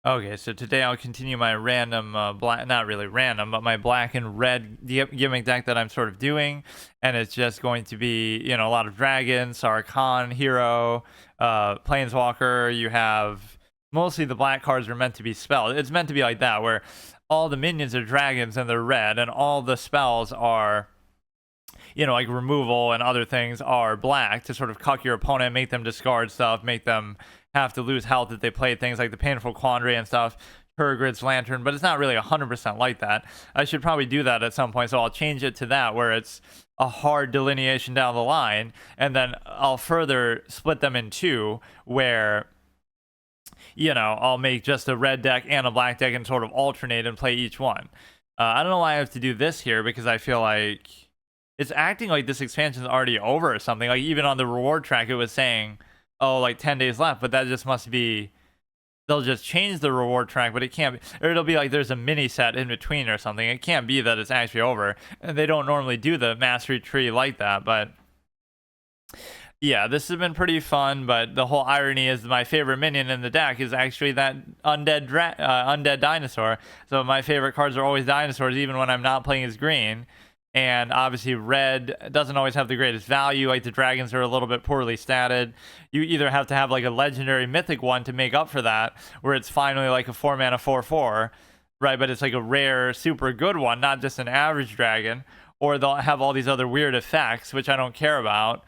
Okay, so today I'll continue my random black, not really random, but my black and red gimmick deck that I'm sort of doing, and it's just going to be, a lot of dragons, Sarkhan, hero, planeswalker. You have mostly the black cards are meant to be spells. It's meant to be like that, where all the minions are dragons and they're red, and all the spells are, like removal and other things are black to sort of cuck your opponent, make them discard stuff, make them have to lose health if they play things like the Painful Quandary and stuff, Turgrid's Lantern, but it's not really 100% like that. I should probably do that at some point, so I'll change it to that where it's a hard delineation down the line, and then I'll further split them in two where I'll make just a red deck and a black deck and sort of alternate and play each one. I don't know why I have to do this here because I feel like it's acting like this expansion is already over or something. Like even on the reward track, it was saying, oh, like 10 days left, but that just must be, they'll just change the reward track, but it can't be, or it'll be like there's a mini set in between or something. It can't be that it's actually over. And they don't normally do the mastery tree like that, but yeah, this has been pretty fun, but the whole irony is my favorite minion in the deck is actually that undead dinosaur. So my favorite cards are always dinosaurs, even when I'm not playing as green. And obviously red doesn't always have the greatest value. Like the dragons are a little bit poorly statted. You either have to have like a legendary mythic one to make up for that, where it's finally like a 4-mana 4/4, right? But it's like a rare super good one, not just an average dragon. Or they'll have all these other weird effects, which I don't care about.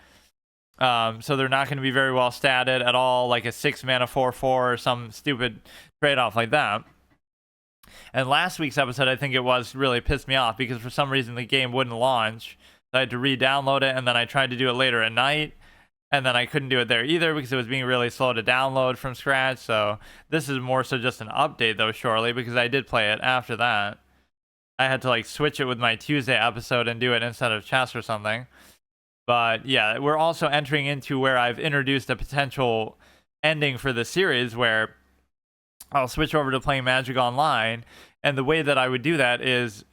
So they're not going to be very well statted at all, like a 6-mana 4/4 or some stupid trade-off like that. And last week's episode, I think it was, really pissed me off because for some reason the game wouldn't launch. So I had to re-download it, and then I tried to do it later at night, and then I couldn't do it there either because it was being really slow to download from scratch. So this is more so just an update, though, surely, because I did play it after that. I had to like switch it with my Tuesday episode and do it instead of chess or something. But yeah, we're also entering into where I've introduced a potential ending for the series where I'll switch over to playing Magic Online, and the way that I would do that is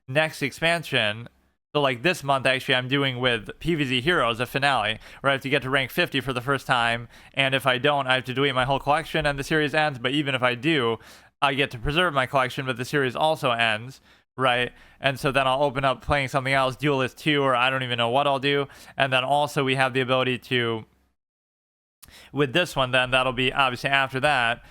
next expansion. So like this month, actually, I'm doing with PvZ Heroes a finale where I have to get to rank 50 for the first time, and if I don't, I have to delete my whole collection and the series ends. But even if I do, I get to preserve my collection, but the series also ends, right? And so then I'll open up playing something else, Duelist 2, or I don't even know what I'll do. And then also we have the ability to, with this one, then that'll be obviously after that.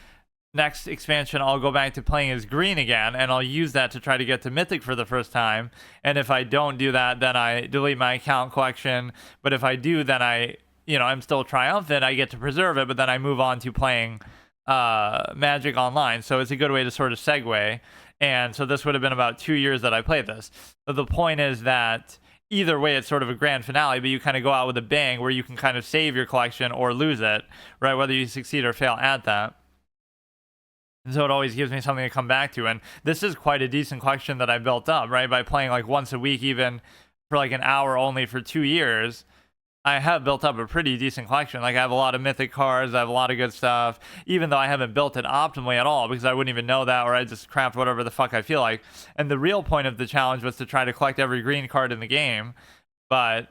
Next expansion, I'll go back to playing as green again, and I'll use that to try to get to Mythic for the first time. And if I don't do that, then I delete my account collection. But if I do, then I'm still triumphant. I get to preserve it, but then I move on to playing Magic Online. So it's a good way to sort of segue. And so this would have been about 2 years that I played this. But the point is that either way, it's sort of a grand finale, but you kind of go out with a bang where you can kind of save your collection or lose it, right? Whether you succeed or fail at that. And so it always gives me something to come back to. And this is quite a decent collection that I built up, right? By playing like once a week, even for like an hour only for 2 years, I have built up a pretty decent collection. Like I have a lot of mythic cards, I have a lot of good stuff, even though I haven't built it optimally at all because I wouldn't even know that, or I just craft whatever the fuck I feel like. And the real point of the challenge was to try to collect every green card in the game. But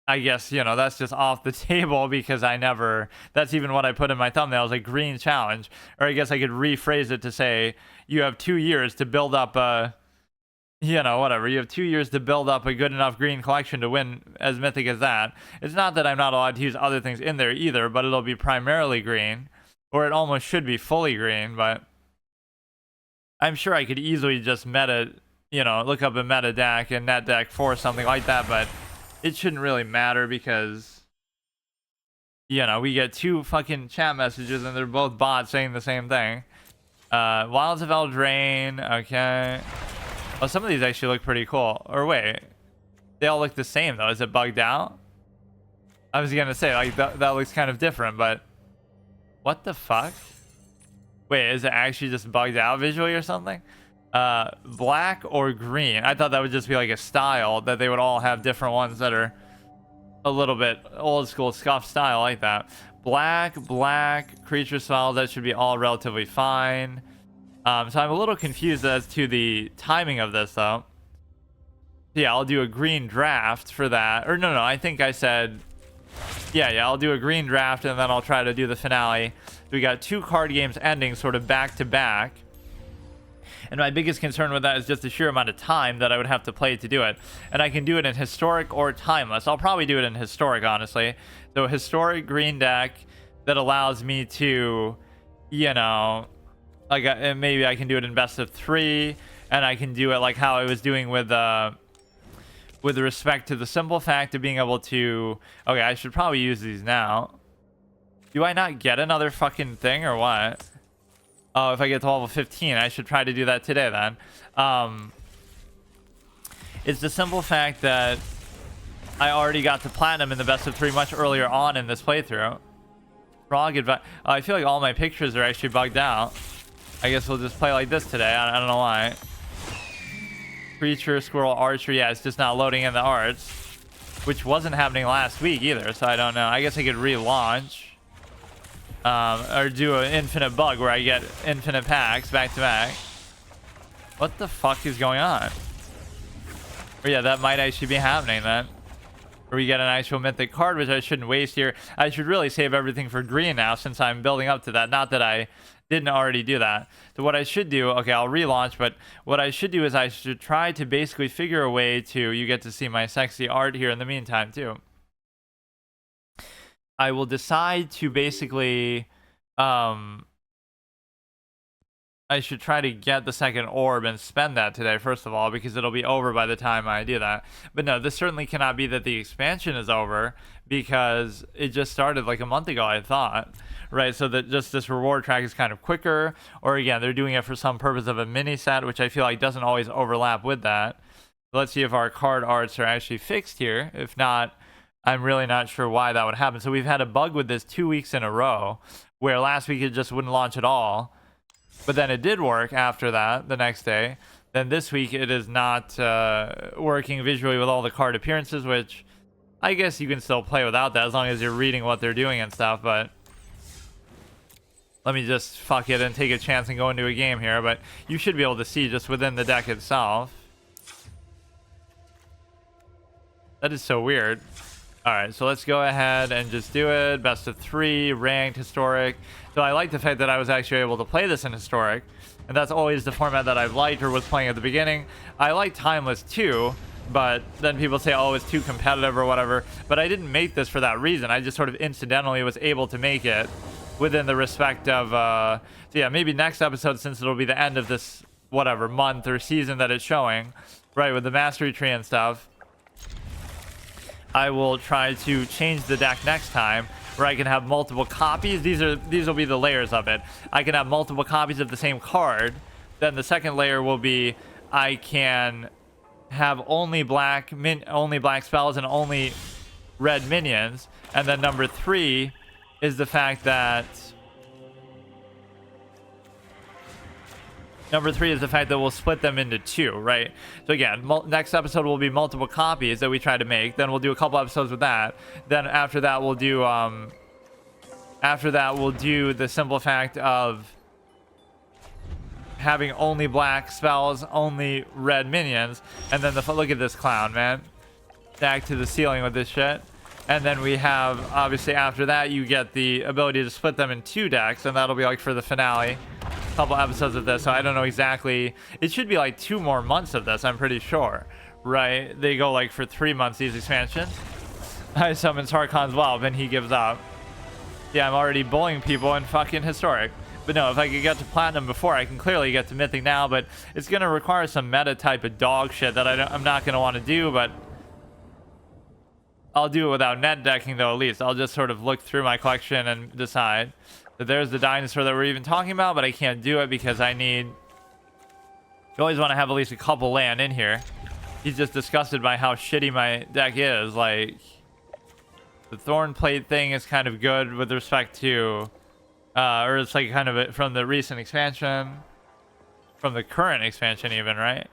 I guess, that's just off the table because that's even what I put in my thumbnail, like green challenge. Or I guess I could rephrase it to say, you have 2 years to build up whatever. You have 2 years to build up a good enough green collection to win as mythic as that. It's not that I'm not allowed to use other things in there either, but it'll be primarily green, or it almost should be fully green, but I'm sure I could easily just look up a meta deck and net deck for something like that, but it shouldn't really matter because, we get 2 fucking chat messages and they're both bots saying the same thing. Wilds of Eldraine, okay. Oh, some of these actually look pretty cool. Or wait, they all look the same though. Is it bugged out? I was gonna say, like, that looks kind of different, but what the fuck? Wait, is it actually just bugged out visually or something? Black or green? I thought that would just be like a style, that they would all have different ones that are a little bit old school scuff style like that. Black, creature styles, that should be all relatively fine. So I'm a little confused as to the timing of this though. Yeah, I'll do a green draft for that. Or no, I think I said, yeah, I'll do a green draft and then I'll try to do the finale we got 2 card games ending sort of back to back. And my biggest concern with that is just the sheer amount of time that I would have to play to do it. And I can do it in historic or timeless. I'll probably do it in historic, honestly. So historic green deck that allows me to, you know, like maybe I can do it in best of 3, and I can do it like how I was doing with respect to the simple fact of being able to. Okay, I should probably use these now. Do I not get another fucking thing or what? Oh, if I get to level 15, I should try to do that today then. It's the simple fact that I already got to platinum in the best of 3 much earlier on in this playthrough. Wrong advice. I feel like all my pictures are actually bugged out. I guess we'll just play like this today. I don't know why. Creature, squirrel, archer. Yeah, it's just not loading in the arts, which wasn't happening last week either, so I don't know. I guess I could relaunch. Or do an infinite bug where I get infinite packs back to back. What the fuck is going on? Or yeah, that might actually be happening then. Or we get an actual mythic card, which I shouldn't waste here. I should really save everything for green now since I'm building up to that. Not that I didn't already do that. So what I should do, okay, I'll relaunch, but what I should do is I should try to basically figure a way to, you get to see my sexy art here in the meantime too. I will decide to basically, I should try to get the second orb and spend that today, first of all, because it'll be over by the time I do that. But no, this certainly cannot be that the expansion is over, because it just started like a month ago, I thought, right? So that just this reward track is kind of quicker, or again, they're doing it for some purpose of a mini set, which I feel like doesn't always overlap with that. Let's see if our card arts are actually fixed here. If not, I'm really not sure why that would happen. So we've had a bug with this 2 weeks in a row, where last week it just wouldn't launch at all, but then it did work after that the next day. Then this week it is not working visually with all the card appearances, which I guess you can still play without that as long as you're reading what they're doing and stuff. But let me just fuck it and take a chance and go into a game here. But you should be able to see just within the deck itself. That is so weird. All right, so let's go ahead and just do it. Best of 3, ranked, historic. So I like the fact that I was actually able to play this in historic, and that's always the format that I've liked or was playing at the beginning. I like timeless too, but then people say, oh, it's too competitive or whatever. But I didn't make this for that reason. I just sort of incidentally was able to make it within the respect of, so yeah, maybe next episode, since it'll be the end of this, whatever, month or season that it's showing, right, with the mastery tree and stuff, I will try to change the deck next time where I can have multiple copies. These will be the layers of it. I can have multiple copies of the same card. Then the second layer will be I can have only black spells and only red minions. And then number 3 is the fact that we'll split them into 2, right? So again, next episode will be multiple copies that we try to make. Then we'll do a couple episodes with that. Then after that, we'll do the simple fact of having only black spells, only red minions, and then look at this clown, man. Back to the ceiling with this shit. And then we have, obviously after that, you get the ability to split them in 2 decks, and that'll be like for the finale. Couple episodes of this, so I don't know exactly. It should be like 2 more months of this, I'm pretty sure, right? They go like for 3 months, these expansions. I summon Sarkhan's Well, then he gives up. Yeah, I'm already bullying people in fucking historic. But no, if I could get to platinum before, I can clearly get to mythic now, but it's gonna require some meta type of dog shit that I'm not gonna want to do. But I'll do it without net decking though. At least I'll just sort of look through my collection and decide. So there's the dinosaur that we're even talking about, but I can't do it because I need... You always want to have at least a couple land in here. He's just disgusted by how shitty my deck is. Like, the thorn plate thing is kind of good with respect to... or it's like kind of from the recent expansion. From the current expansion even, right?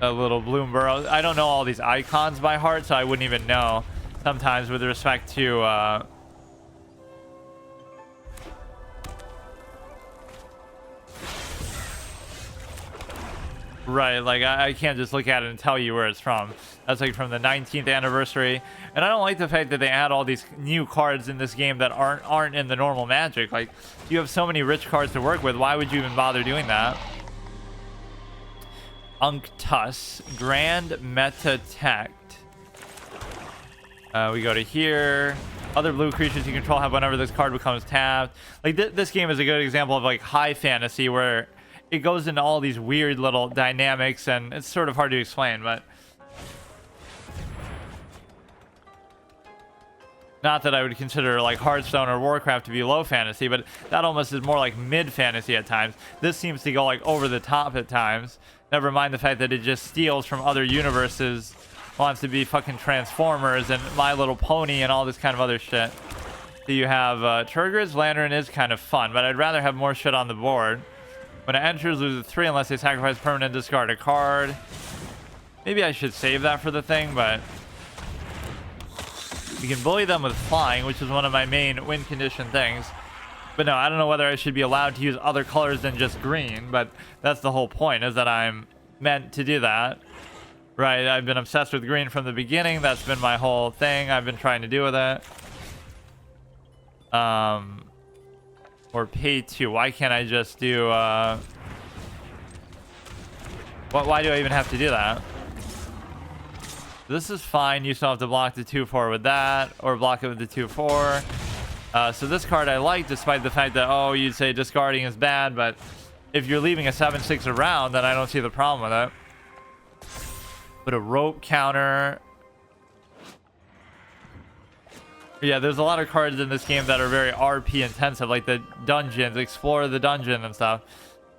A little bloom burrow. I don't know all these icons by heart, so I wouldn't even know sometimes with respect to... Right, like I can't just look at it and tell you where it's from. That's like from the 19th anniversary. And I don't like the fact that they add all these new cards in this game that aren't in the normal Magic. Like, you have so many rich cards to work with. Why would you even bother doing that? Unctus, Grand Meta Tect. We go to here. Other blue creatures you control have whenever this card becomes tapped. Like this game is a good example of like high fantasy where it goes into all these weird little dynamics, and it's sort of hard to explain, but not that I would consider like Hearthstone or Warcraft to be low fantasy, but that almost is more like mid fantasy at times. This seems to go like over the top at times. Never mind the fact that it just steals from other universes, wants to be fucking Transformers and My Little Pony and all this kind of other shit. So you have Turgid's Lantern is kind of fun, but I'd rather have more shit on the board. When it enters, loses 3 unless they sacrifice permanent, discard a card. Maybe I should save that for the thing, but you can bully them with flying, which is one of my main win condition things. But no, I don't know whether I should be allowed to use other colors than just green, but that's the whole point, is that I'm meant to do that. Right, I've been obsessed with green from the beginning. That's been my whole thing I've been trying to do with it. Or pay 2. Why can't I just do why do I even have to do that? This is fine. You still have to block the 2/4 with that, or block it with the 2/4. So this card I like, despite the fact that, oh, you'd say discarding is bad, but if you're leaving a 7/6 around, then I don't see the problem with it. But a rope counter. Yeah, there's a lot of cards in this game that are very RP intensive, like the dungeons, explore the dungeon and stuff.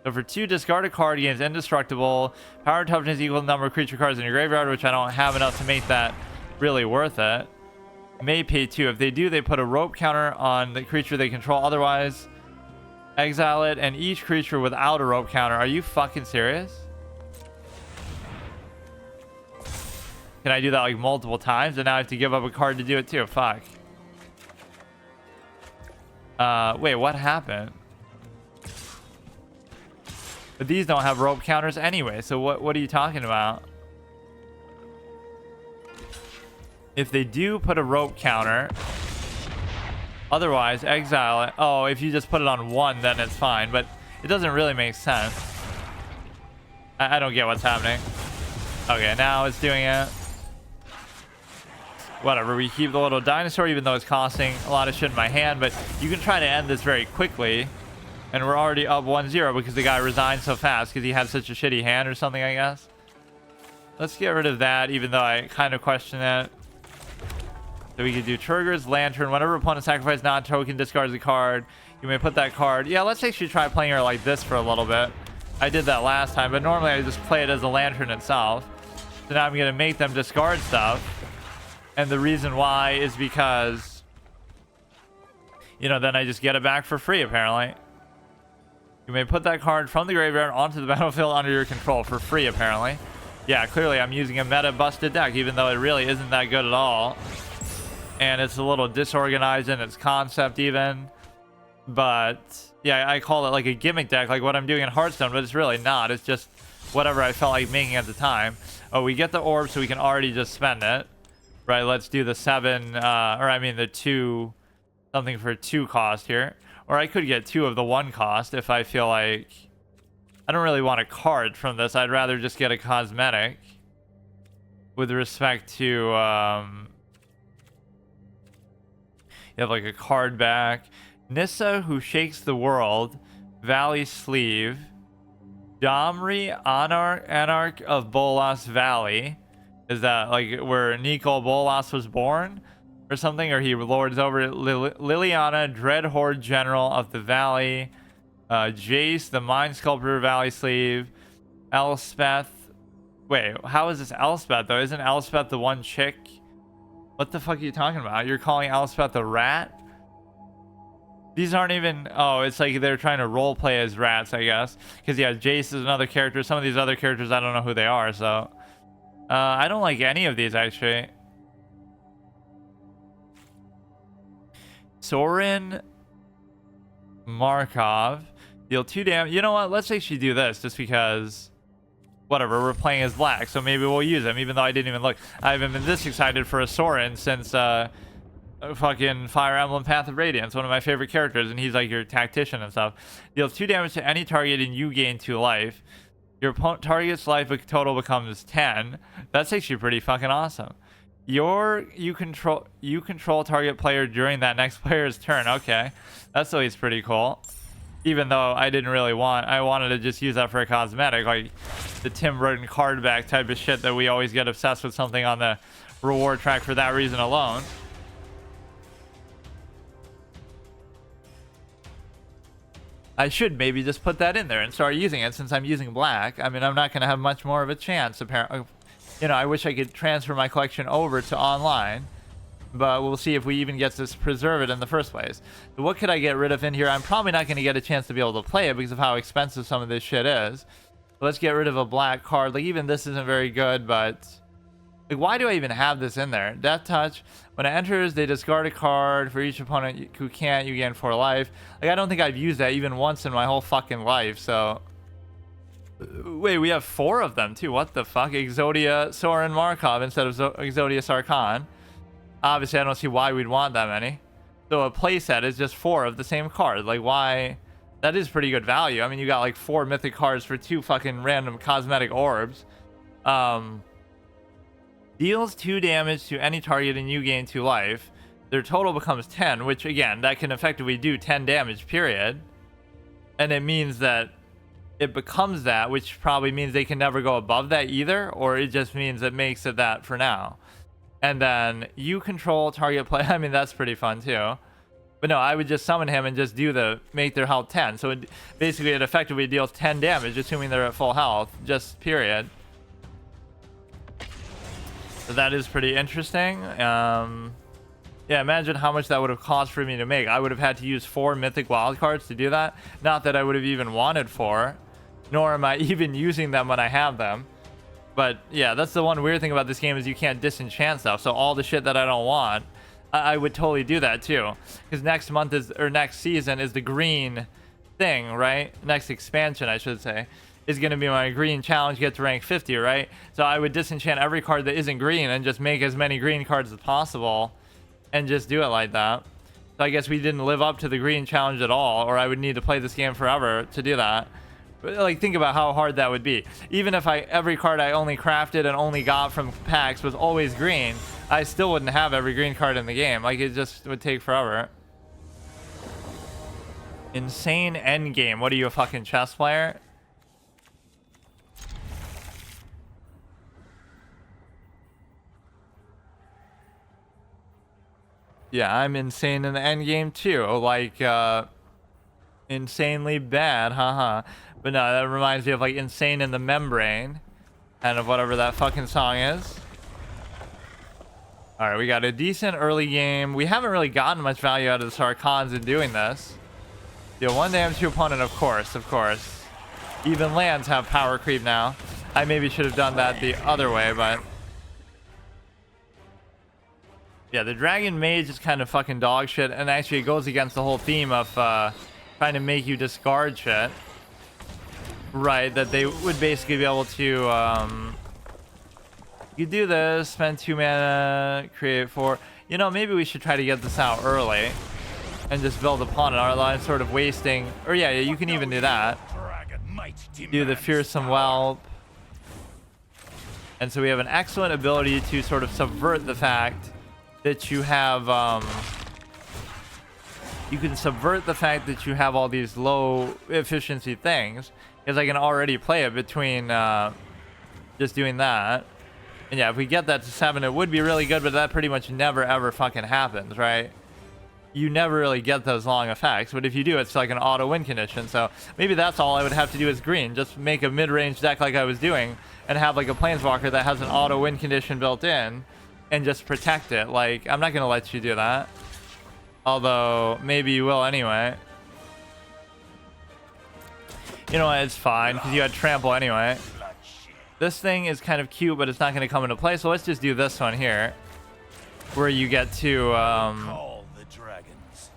So for 2, discard a card, gains indestructible. Power toughness equal to the number of creature cards in your graveyard, which I don't have enough to make that really worth it. May pay 2. If they do, they put a rope counter on the creature they control. Otherwise, exile it, and each creature without a rope counter. Are you fucking serious? Can I do that like multiple times? And now I have to give up a card to do it too. Fuck. Wait, what happened? But these don't have rope counters anyway, so what are you talking about? If they do put a rope counter, otherwise exile it. Oh, if you just put it on 1, then it's fine, but it doesn't really make sense. I don't get what's happening. Okay, now it's doing it. Whatever, we keep the little dinosaur, even though it's costing a lot of shit in my hand, but you can try to end this very quickly. And we're already up 1-0 because the guy resigned so fast because he had such a shitty hand or something, I guess. Let's get rid of that, even though I kind of question it. So we could do Turgid's Lantern. Whenever opponent sacrifices non-token, discards a card. You may put that card. Yeah, let's actually try playing her like this for a little bit. I did that last time, but normally I just play it as a lantern itself. So now I'm going to make them discard stuff. And the reason why is because, you know, then I just get it back for free, apparently. You may put that card from the graveyard onto the battlefield under your control for free, apparently. Yeah, clearly I'm using a meta busted deck, even though it really isn't that good at all. And it's a little disorganized in its concept even. But, yeah, I call it like a gimmick deck, like what I'm doing in Hearthstone, but it's really not. It's just whatever I felt like making at the time. Oh, we get the orb, so we can already just spend it. Right, let's do the 7, or I mean the 2, something for 2 cost here. Or I could get 2 of the 1 cost if I feel like I don't really want a card from this. I'd rather just get a cosmetic with respect to, you have like a card back. Nissa, who shakes the world. Valley Sleeve. Domri, Anarch of Bolas Valley. Is that like where Nicol Bolas was born or something? Or he lords over it? Liliana, Dread Horde General of the Valley. Jace, the Mind Sculptor Valley Sleeve. Elspeth. Wait, how is this Elspeth though? Isn't Elspeth the one chick? What the fuck are you talking about? You're calling Elspeth a rat? These aren't even... Oh, it's like they're trying to role play as rats, I guess. Because yeah, Jace is another character. Some of these other characters, I don't know who they are, so... I don't like any of these, actually. Sorin Markov. Deal 2 damage. You know what? Let's actually do this, just because whatever, we're playing as black, so maybe we'll use him, even though I didn't even look. I haven't been this excited for a Sorin since fucking Fire Emblem Path of Radiance, one of my favorite characters, and he's like your tactician and stuff. Deals 2 damage to any target and you gain 2 life. Your target's life total becomes 10. That's actually pretty fucking awesome. You control target player during that next player's turn. Okay, that's always pretty cool. Even though I didn't really I wanted to just use that for a cosmetic, like the Tim Burton card back type of shit that we always get obsessed with something on the reward track for that reason alone. I should maybe just put that in there and start using it since I'm using black. I mean, I'm not going to have much more of a chance, apparently. You know, I wish I could transfer my collection over to online, but we'll see if we even get to preserve it in the first place. So what could I get rid of in here? I'm probably not going to get a chance to be able to play it because of how expensive some of this shit is. So let's get rid of a black card. Like, even this isn't very good, but... like, why do I even have this in there? Death Touch. When it enters, they discard a card. For each opponent who can't, you gain 4 life. Like, I don't think I've used that even once in my whole fucking life, so... wait, we have 4 of them, too. What the fuck? Exodia, Sorin, Markov instead of Exodia, Sarkhan. Obviously, I don't see why we'd want that many. So a playset is just 4 of the same card. Like, why? That is pretty good value. I mean, you got, like, 4 mythic cards for 2 fucking random cosmetic orbs. Deals 2 damage to any target and you gain 2 life. Their total becomes 10, which, again, that can effectively do 10 damage, period. And it means that it becomes that, which probably means they can never go above that either, or it just means it makes it that for now. And then you control target play. I mean, that's pretty fun, too. But no, I would just summon him and just make their health 10. So basically, it effectively deals 10 damage, assuming they're at full health, just period. So that is pretty interesting. Yeah, imagine how much that would have cost for me to make. I would have had to use 4 mythic wildcards to do that. Not that I would have even wanted 4, nor am I even using them when I have them. But yeah, that's the one weird thing about this game is you can't disenchant stuff. So all the shit that I don't want, I would totally do that too. Because next month next season is the green thing, right? Next expansion, I should say, is going to be my green challenge, get to rank 50, right? So I would disenchant every card that isn't green and just make as many green cards as possible and just do it like that. So I guess we didn't live up to the green challenge at all, or I would need to play this game forever to do that. But, like, think about how hard that would be. Even if every card I only crafted and only got from packs was always green, I still wouldn't have every green card in the game. Like, it just would take forever. Insane endgame. What are you, a fucking chess player? Yeah, I'm insane in the end game too. Like, insanely bad, haha. But no, that reminds me of like insane in the membrane, and of whatever that fucking song is. All right, we got a decent early game. We haven't really gotten much value out of the Sarkhans in doing this. Deal 1 damage to opponent, of course, of course. Even lands have power creep now. I maybe should have done that the other way, but. Yeah, the Dragon Mage is kind of fucking dog shit, and actually it goes against the whole theme of trying to make you discard shit. Right, that they would basically be able to, you do this, spend 2 mana, create 4. You know, maybe we should try to get this out early and just build upon it. Our line sort of wasting, or yeah, you can even do that. Do the Fearsome Whelp. And so we have an excellent ability to sort of subvert the fact that you have, you can subvert the fact that you have all these low efficiency things, because I can already play it between just doing that. And yeah, if we get that to 7, it would be really good, but that pretty much never ever fucking happens, right? You never really get those long effects, but if you do, it's like an auto win condition. So maybe that's all I would have to do is green, just make a mid-range deck like I was doing and have like a Planeswalker that has an auto win condition built in and just protect it. Like, I'm not gonna let you do that, although maybe you will anyway. You know what, it's fine because you had trample anyway. This thing is kind of cute, but it's not going to come into play, so let's just do this one here, where you get to Call the dragons.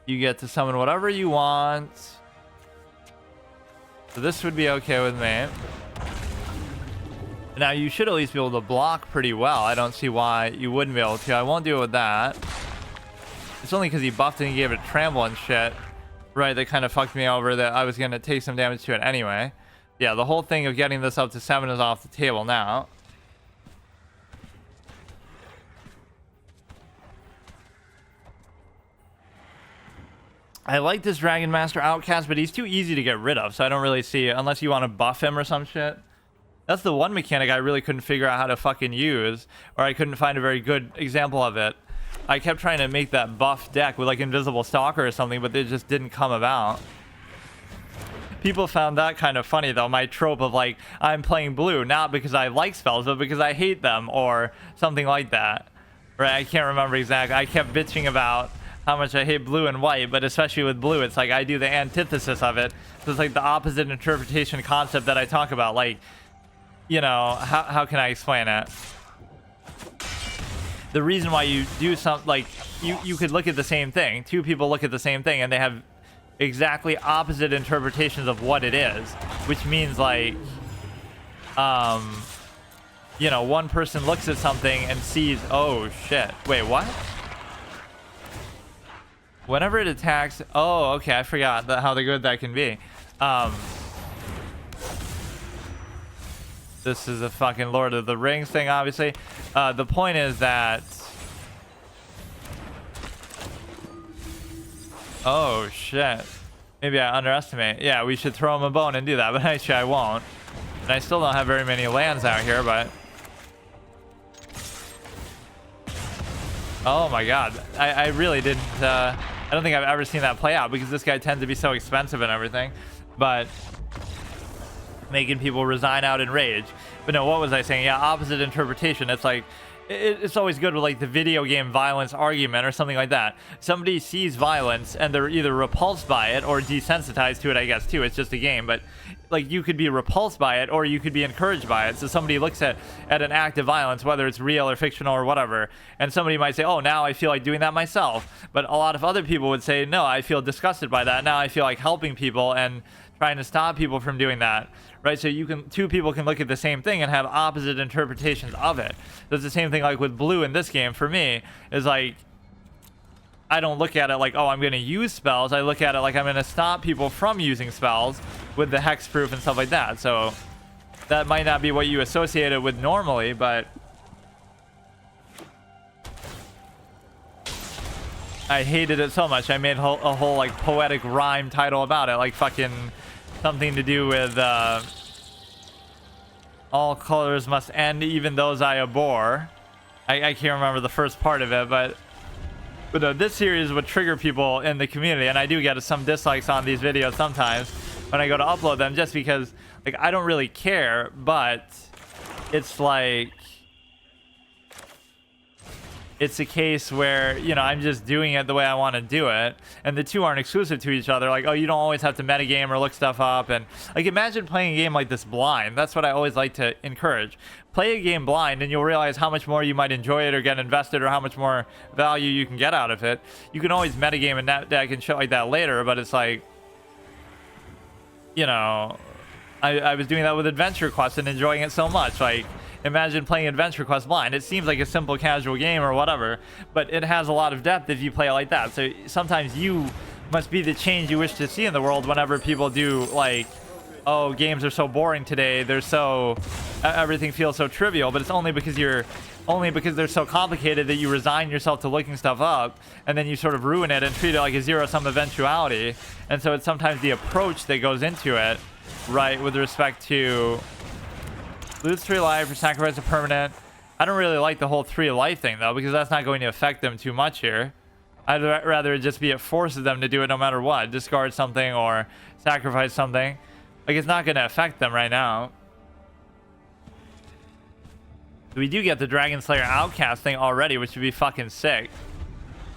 You get to summon whatever you want. So this would be okay with me. Now, you should at least be able to block pretty well. I don't see why you wouldn't be able to. I won't deal with that. It's only because he buffed and he gave it trample and shit. Right, that kind of fucked me over that I was going to take some damage to it anyway. Yeah, the whole thing of getting this up to 7 is off the table now. I like this Dragon Master Outcast, but he's too easy to get rid of, so I don't really see it unless you want to buff him or some shit. That's the one mechanic I really couldn't figure out how to fucking use, or I couldn't find a very good example of it. I kept trying to make that buff deck with like Invisible Stalker or something, but it just didn't come about. People found that kind of funny though, my trope of like, I'm playing blue, not because I like spells, but because I hate them, or something like that. Right, I can't remember exactly. I kept bitching about how much I hate blue and white, but especially with blue, it's like I do the antithesis of it. So it's like the opposite interpretation concept that I talk about. Like, you know, how can I explain it? The reason why you do something, like, you could look at the same thing. Two people look at the same thing, and they have exactly opposite interpretations of what it is. Which means, like, you know, one person looks at something and sees, oh, shit. Wait, what? Whenever it attacks... Oh, okay, I forgot how good that can be. This is a fucking Lord of the Rings thing, obviously. The point is that... Oh, shit. Maybe I underestimate. Yeah, we should throw him a bone and do that, but actually I won't. And I still don't have very many lands out here, but... Oh my god. I really didn't... I don't think I've ever seen that play out, because this guy tends to be so expensive and everything. But... making people resign out in rage. But no, what was I saying? Yeah, opposite interpretation. It's like, it's always good with like the video game violence argument or something like that. Somebody sees violence and they're either repulsed by it or desensitized to it, I guess, too. It's just a game. But like, you could be repulsed by it or you could be encouraged by it. So somebody looks at an act of violence, whether it's real or fictional or whatever, and somebody might say, oh, now I feel like doing that myself. But a lot of other people would say, no, I feel disgusted by that. Now I feel like helping people and trying to stop people from doing that. Right, so two people can look at the same thing and have opposite interpretations of it. That's the same thing like with blue in this game for me, is like, I don't look at it like, oh, I'm going to use spells. I look at it like I'm going to stop people from using spells with the hexproof and stuff like that. So that might not be what you associate it with normally, but I hated it so much. I made a whole like poetic rhyme title about it, like fucking something to do with all colors must end, even those I abhor. I can't remember the first part of it, but no, this series would trigger people in the community, and I do get some dislikes on these videos sometimes when I go to upload them, just because like I don't really care, but it's like, it's a case where, you know, I'm just doing it the way I want to do it, and the two aren't exclusive to each other. Like, oh, you don't always have to metagame or look stuff up, and like, imagine playing a game like this blind. That's what I always like to encourage. Play a game blind, and you'll realize how much more you might enjoy it or get invested, or how much more value you can get out of it. You can always metagame and net deck and shit like that later, but it's like, you know, I was doing that with Adventure Quest and enjoying it so much. Like, imagine playing Adventure Quest blind. It seems like a simple casual game or whatever, but it has a lot of depth if you play it like that. So sometimes you must be the change you wish to see in the world whenever people do like, oh, games are so boring today, they're so, everything feels so trivial, but it's only because they're so complicated that you resign yourself to looking stuff up, and then you sort of ruin it and treat it like a zero-sum eventuality. And so it's sometimes the approach that goes into it, right, with respect to lose 3 life or sacrifice a permanent. I don't really like the whole 3 life thing though, because that's not going to affect them too much here. I'd rather it just be it forces them to do it no matter what. Discard something or sacrifice something. Like, it's not going to affect them right now. We do get the Dragon Slayer Outcast thing already, which would be fucking sick.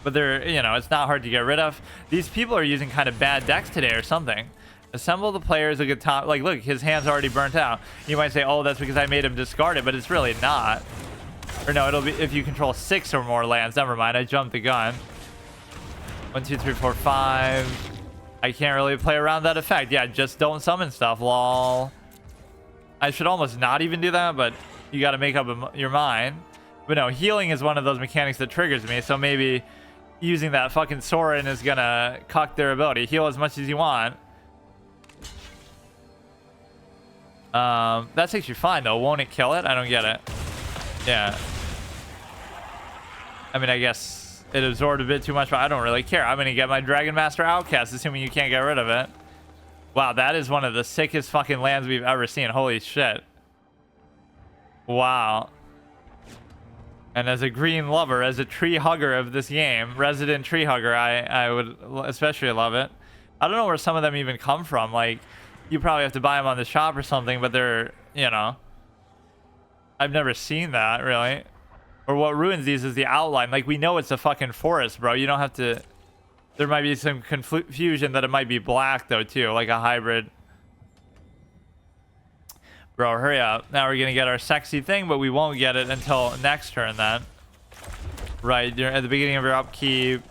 But they're, you know, it's not hard to get rid of. These people are using kind of bad decks today or something. Assemble the players a good top. Like, look, his hand's already burnt out. You might say, oh, that's because I made him discard it, but it's really not. Or no, it'll be if you control 6 or more lands. Never mind, I jumped the gun. 1, 2, 3, 4, 5. I can't really play around that effect. Yeah, just don't summon stuff, lol. I should almost not even do that, but you got to make up your mind. But no, healing is one of those mechanics that triggers me, so maybe using that fucking Sorin is gonna cuck their ability. Heal as much as you want. That's actually fine though. Won't it kill it? I don't get it. Yeah. I mean, I guess it absorbed a bit too much, but I don't really care. I'm gonna get my Dragon Master Outcast, assuming you can't get rid of it. Wow, that is one of the sickest fucking lands we've ever seen. Holy shit. Wow. And as a green lover, as a tree hugger of this game, resident tree hugger, I would especially love it. I don't know where some of them even come from. Like, you probably have to buy them on the shop or something, but they're, you know, I've never seen that, really. Or what ruins these is the outline. Like, we know it's a fucking forest, bro. You don't have to... There might be some confusion that it might be black, though, too. Like a hybrid. Bro, hurry up. Now we're going to get our sexy thing, but we won't get it until next turn, then. Right, at the beginning of your upkeep,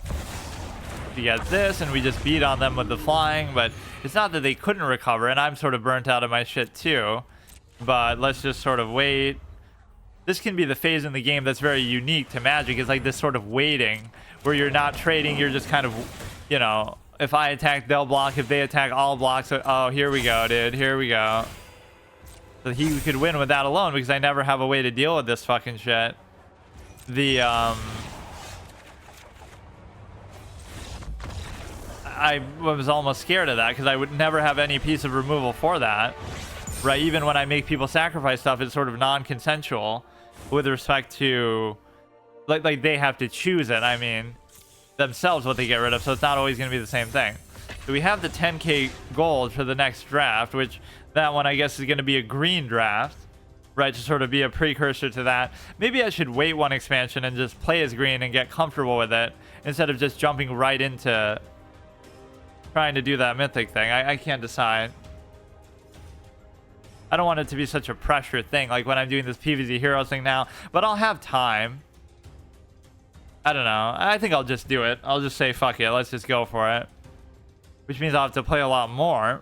you get this, and we just beat on them with the flying. But it's not that they couldn't recover, and I'm sort of burnt out of my shit, too. But let's just sort of wait. This can be the phase in the game that's very unique to Magic. It's like this sort of waiting where you're not trading. You're just kind of, you know, if I attack, they'll block. If they attack, I'll block. So, oh, here we go, dude. Here we go. So he could win with that alone because I never have a way to deal with this fucking shit. The, I was almost scared of that because I would never have any piece of removal for that. Right? Even when I make people sacrifice stuff, it's sort of non-consensual with respect to, like they have to choose it. I mean, themselves what they get rid of, so it's not always going to be the same thing. So we have the 10k gold for the next draft, which that one I guess is going to be a green draft, right? To sort of be a precursor to that. Maybe I should wait one expansion and just play as green and get comfortable with it instead of just jumping right into trying to do that mythic thing. I can't decide. I don't want it to be such a pressure thing, like when I'm doing this PvZ Heroes thing now, but I'll have time. I don't know. I think I'll just do it. I'll just say, fuck it. Let's just go for it. Which means I'll have to play a lot more,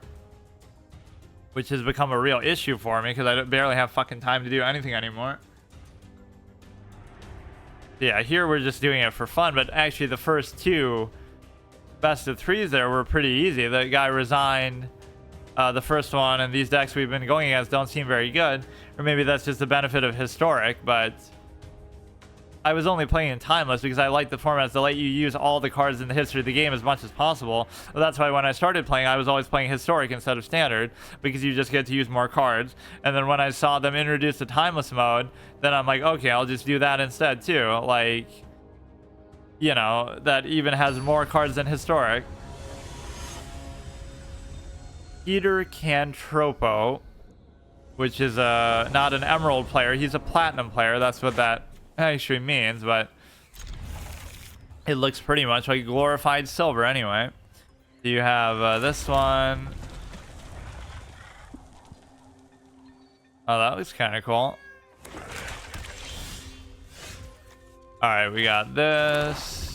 which has become a real issue for me because I barely have fucking time to do anything anymore. Yeah, here we're just doing it for fun, but actually the first two best of threes there were pretty easy. The guy resigned. The first one, and these decks we've been going against don't seem very good. Or maybe that's just the benefit of Historic, but I was only playing in Timeless because I like the formats that let you use all the cards in the history of the game as much as possible. Well, that's why when I started playing, I was always playing Historic instead of Standard, because you just get to use more cards. And then when I saw them introduce the Timeless mode, then I'm like, okay, I'll just do that instead too. Like, you know, that even has more cards than Historic. Peter Cantropo, which is not an Emerald player. He's a Platinum player. That's what that actually means, but it looks pretty much like glorified silver anyway. So you have this one. Oh, that looks kind of cool. All right, we got this.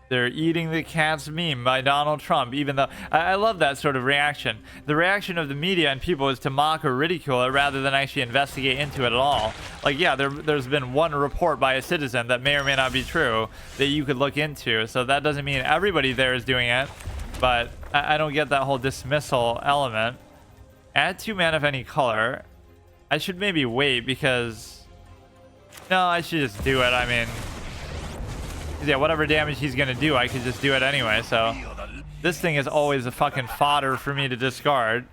They're eating the cat's meme by Donald Trump, even though I love that sort of reaction. The reaction of the media and people is to mock or ridicule it rather than actually investigate into it at all. Like, yeah, there's been one report by a citizen that may or may not be true that you could look into. So that doesn't mean everybody there is doing it, but I don't get that whole dismissal element. Add 2 mana of any color. I should maybe wait because... No, I should just do it. I mean... Yeah, whatever damage he's gonna do, I could just do it anyway, so... This thing is always a fucking fodder for me to discard.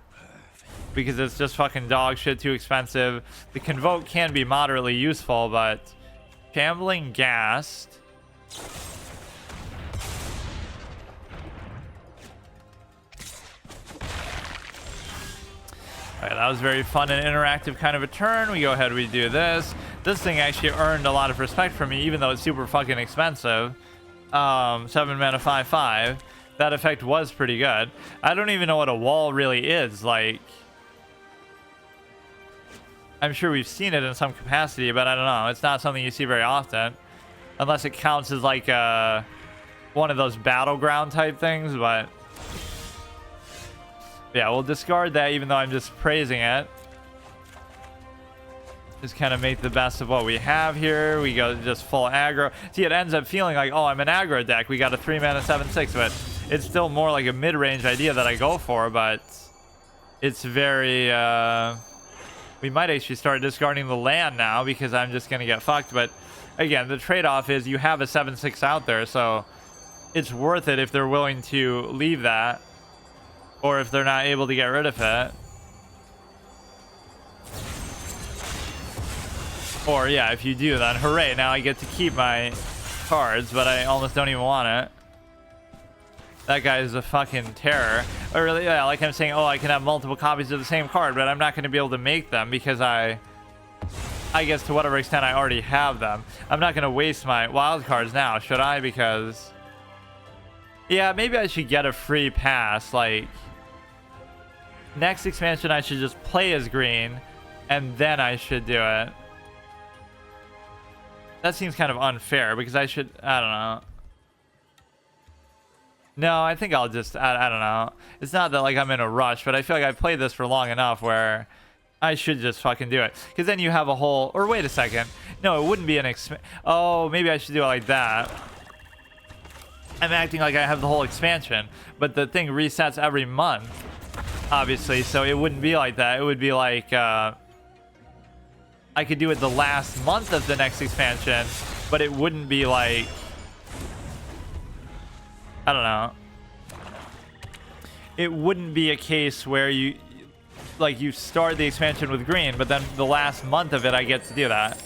Because it's just fucking dog shit, too expensive. The Convoke can be moderately useful, but... Shambling Ghast... Alright, that was very fun and interactive kind of a turn. We go ahead, we do this. This thing actually earned a lot of respect from me, even though it's super fucking expensive. 7 mana 5/5. That effect was pretty good. I don't even know what a wall really is. Like, I'm sure we've seen it in some capacity, but I don't know. It's not something you see very often. Unless it counts as like one of those battleground type things, but Yeah, we'll discard that even though I'm just praising it. Just kind of make the best of what we have here. We go just full aggro. See, it ends up feeling like, oh, I'm an aggro deck. We got a 3-mana 7/6, but it's still more like a mid-range idea that I go for, but it's very... we might actually start discarding the land now because I'm just going to get fucked, but again, the trade-off is you have a 7/6 out there, so it's worth it if they're willing to leave that, or if they're not able to get rid of it. Or yeah, if you do, then hooray, now I get to keep my cards, but I almost don't even want it. That guy is a fucking terror. Or really, yeah, like I'm saying, oh, I can have multiple copies of the same card, but I'm not going to be able to make them because I guess to whatever extent I already have them. I'm not going to waste my wild cards now, should I? Because yeah, maybe I should get a free pass. Like next expansion, I should just play as green, and then I should do it. That seems kind of unfair because I should, I don't know. No, I think I'll just, I don't know. It's not that like I'm in a rush, but I feel like I've played this for long enough where I should just fucking do it. Because then you have a whole, or wait a second. No, it wouldn't be an oh, maybe I should do it like that. I'm acting like I have the whole expansion, but the thing resets every month, obviously, so it wouldn't be like that. It would be like, I could do it the last month of the next expansion, but it wouldn't be like, I don't know. It wouldn't be a case where you start the expansion with green, but then the last month of it I get to do that.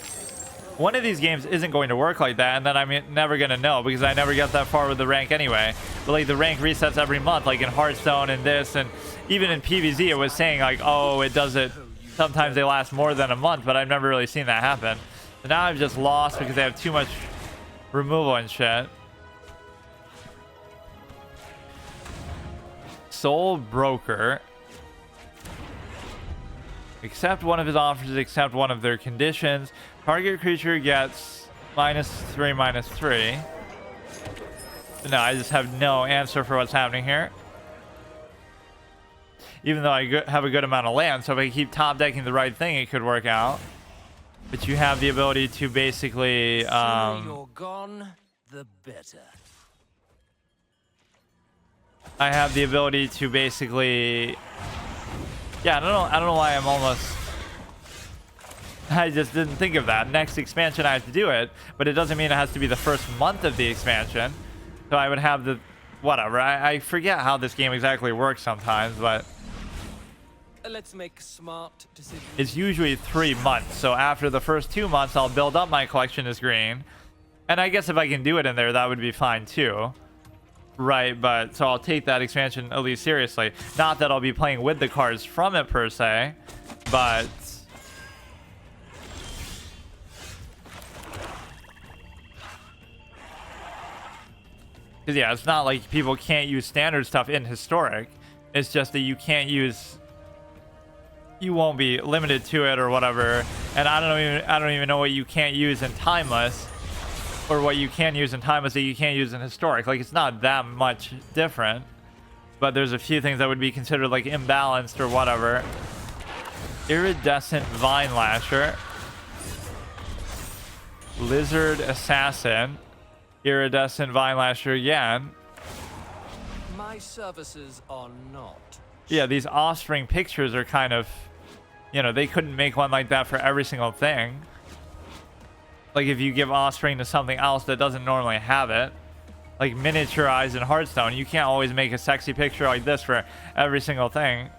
One of these games isn't going to work like that, and then I'm never going to know because I never got that far with the rank anyway. But like the rank resets every month, like in Hearthstone and this, and even in PvZ it was saying like, oh, it does it. Sometimes they last more than a month, but I've never really seen that happen. So now I've just lost because they have too much removal and shit. Soul Broker. Accept one of his offers, accept one of their conditions. Target creature gets -3/-3. No, I just have no answer for what's happening here. Even though I have a good amount of land, so if I keep top decking the right thing, it could work out. But you have the ability to basically, The sooner you're gone, the better. I have the ability to basically, yeah, I don't know why I'm almost, I just didn't think of that. Next expansion I have to do it, but it doesn't mean it has to be the first month of the expansion. So I would have the, whatever, I forget how this game exactly works sometimes, but let's make smart decisions. it's usually 3 months. So after the first 2 months, I'll build up my collection as green. And I guess if I can do it in there, that would be fine too. Right, but so I'll take that expansion at least seriously. Not that I'll be playing with the cards from it per se, but because yeah, it's not like people can't use standard stuff in historic. It's just that you can't use, you won't be limited to it or whatever. And I don't even know what you can't use in timeless, or what you can use in timeless that you can't use in historic. Like, it's not that much different, but there's a few things that would be considered like imbalanced or whatever. Iridescent Vine Lasher, Lizard Assassin, Iridescent Vine Lasher again. My services are not. Yeah, these offspring pictures are kind of, you know, they couldn't make one like that for every single thing. Like if you give offspring to something else that doesn't normally have it, like miniaturize in Hearthstone, you can't always make a sexy picture like this for every single thing.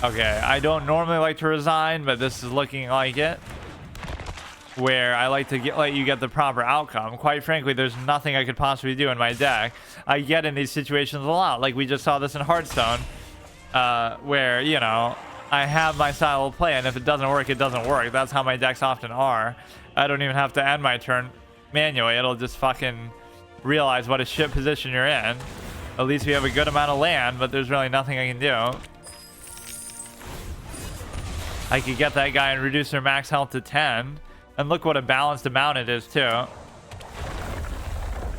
Okay, I don't normally like to resign, but this is looking like it, where I like to let you get the proper outcome. Quite frankly, there's nothing I could possibly do in my deck. I get in these situations a lot, like we just saw this in Hearthstone, where, you know, I have my style of play, and if it doesn't work, it doesn't work. That's how my decks often are. I don't even have to end my turn manually. It'll just fucking realize what a shit position you're in. At least we have a good amount of land, but there's really nothing I can do. I could get that guy and reduce their max health to 10. And look what a balanced amount it is, too.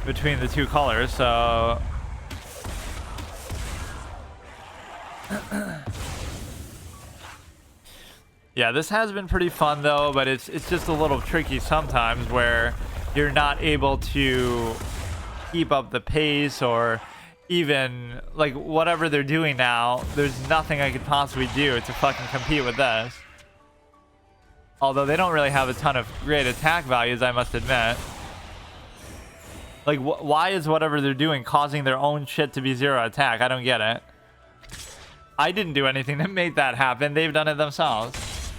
between the two colors, so yeah, this has been pretty fun though, but it's just a little tricky sometimes where you're not able to keep up the pace, or even like whatever they're doing now, there's nothing I could possibly do to fucking compete with this. Although they don't really have a ton of great attack values, I must admit. Like, why is whatever they're doing causing their own shit to be 0 attack? I don't get it. I didn't do anything to make that happen. They've done it themselves.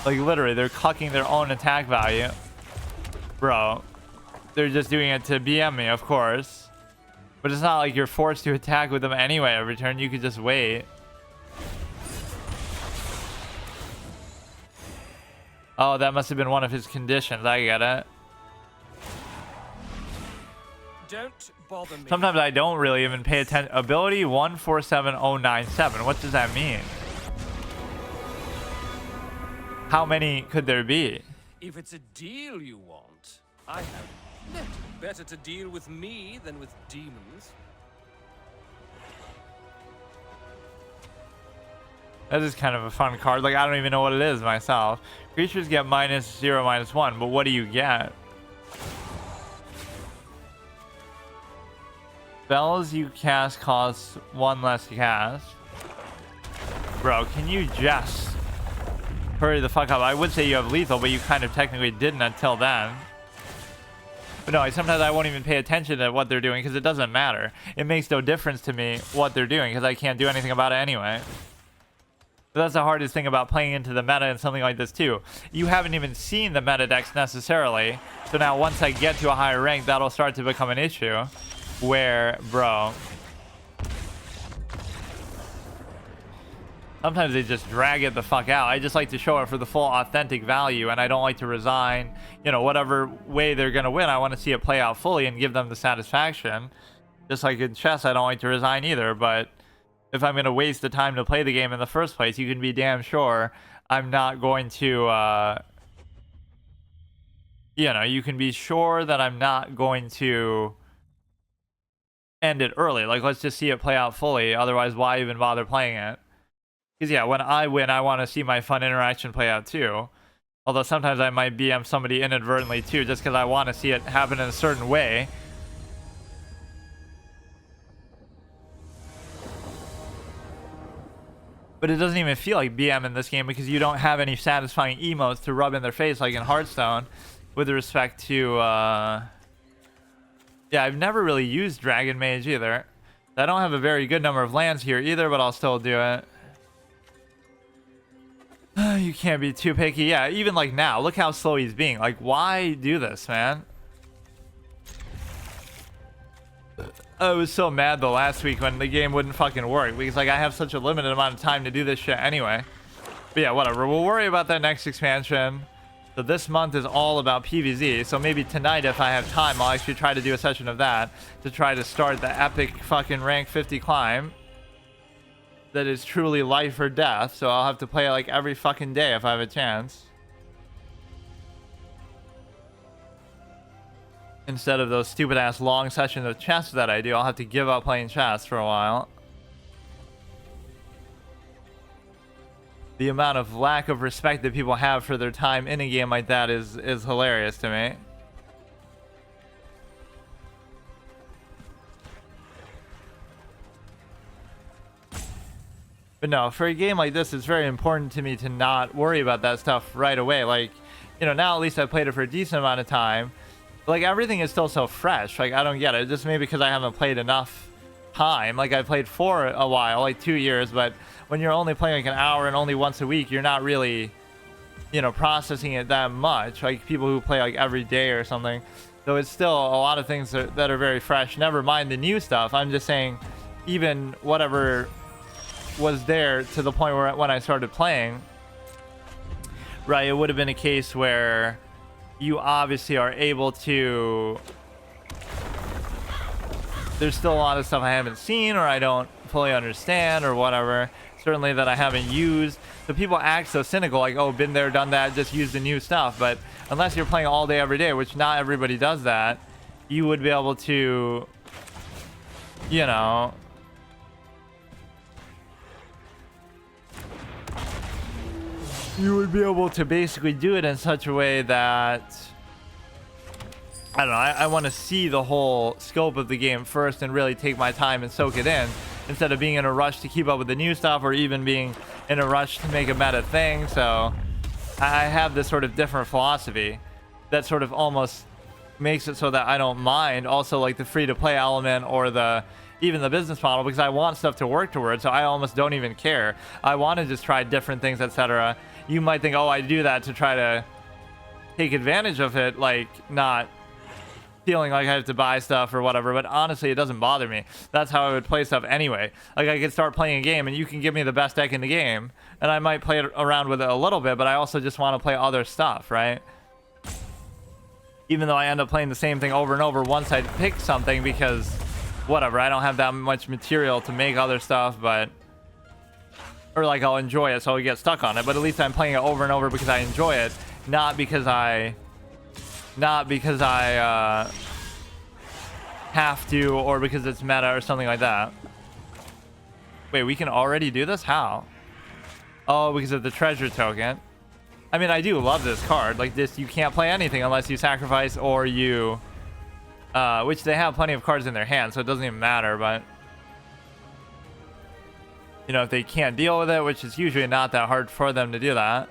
Like, literally, they're cucking their own attack value. Bro. They're just doing it to BM me, of course. But it's not like you're forced to attack with them anyway every turn. You could just wait. Oh, that must have been one of his conditions. I get it. Don't bother me. Sometimes I don't really even pay attention. Ability 147097. What does that mean? How many could there be? If it's a deal you want, I have it. Better to deal with me than with demons. That is kind of a fun card. Like, I don't even know what it is myself. Creatures get -0, -1, but what do you get? Spells you cast cost 1 less to cast. Bro, can you just hurry the fuck up? I would say you have lethal, but you kind of technically didn't until then. But no, sometimes I won't even pay attention to what they're doing because it doesn't matter. It makes no difference to me what they're doing because I can't do anything about it anyway. But that's the hardest thing about playing into the meta and something like this too. You haven't even seen the meta decks necessarily. So now once I get to a higher rank, that'll start to become an issue. Where, bro, sometimes they just drag it the fuck out. I just like to show it for the full authentic value, and I don't like to resign, you know, whatever way they're gonna win. I want to see it play out fully and give them the satisfaction. Just like in chess, I don't like to resign either, but if I'm gonna waste the time to play the game in the first place, you can be damn sure I'm not going to you know, you can be sure that I'm not going to end it early. Like, let's just see it play out fully. Otherwise, why even bother playing it? Because yeah, when I win, I want to see my fun interaction play out too. Although sometimes I might BM somebody inadvertently too, just because I want to see it happen in a certain way. But it doesn't even feel like BM in this game because you don't have any satisfying emotes to rub in their face like in Hearthstone with respect to yeah, I've never really used Dragon Mage either. I don't have a very good number of lands here either, but I'll still do it. You can't be too picky. Yeah, even like now, look how slow he's being. Like, why do this, man? I was so mad the last week when the game wouldn't fucking work because like I have such a limited amount of time to do this shit anyway. But yeah, whatever. We'll worry about that next expansion. So this month is all about PvZ, so maybe tonight if I have time I'll actually try to do a session of that to try to start the epic fucking rank 50 climb that is truly life or death. So I'll have to play it like every fucking day if I have a chance, instead of those stupid ass long sessions of chess that I do. I'll have to give up playing chess for a while. The amount of lack of respect that people have for their time in a game like that is hilarious to me. But no, for a game like this, it's very important to me to not worry about that stuff right away. Like, you know, now at least I've played it for a decent amount of time. But like, everything is still so fresh. Like, I don't get it. Just maybe because I haven't played enough time. Like, I played for a while, like 2 years, but when you're only playing like an hour and only once a week, you're not really, you know, processing it that much like people who play like every day or something. So it's still a lot of things that are very fresh, never mind the new stuff. I'm just saying, even whatever was there to the point where when I started playing, right, it would have been a case where you obviously are able to, there's still a lot of stuff I haven't seen or I don't fully understand or whatever. certainly that I haven't used. So people act so cynical, like, oh, been there, done that, just use the new stuff. But unless you're playing all day, every day, which not everybody does that, you would be able to, you know, you would be able to basically do it in such a way that, I don't know, I want to see the whole scope of the game first and really take my time and soak it in, instead of being in a rush to keep up with the new stuff or even being in a rush to make a meta thing. So I have this sort of different philosophy that sort of almost makes it so that I don't mind also like the free-to-play element or even the business model, because I want stuff to work towards. So I almost don't even care. I want to just try different things, etc. You might think, oh, I do that to try to take advantage of it, like not feeling like I have to buy stuff or whatever, but honestly it doesn't bother me. That's how I would play stuff anyway. Like I could start playing a game and you can give me the best deck in the game and I might play it around with it a little bit, but I also just want to play other stuff, right? Even though I end up playing the same thing over and over once I pick something, because whatever, I don't have that much material to make other stuff, but or like I'll enjoy it, so I'll get stuck on it, but at least I'm playing it over and over because I enjoy it, not because I have to, or because it's meta or something like that. Wait, we can already do this? How? Oh, because of the treasure token. I mean, I do love this card. Like this, you can't play anything unless you sacrifice or you, which they have plenty of cards in their hand, so it doesn't even matter. But you know, if they can't deal with it, which is usually not that hard for them to do that.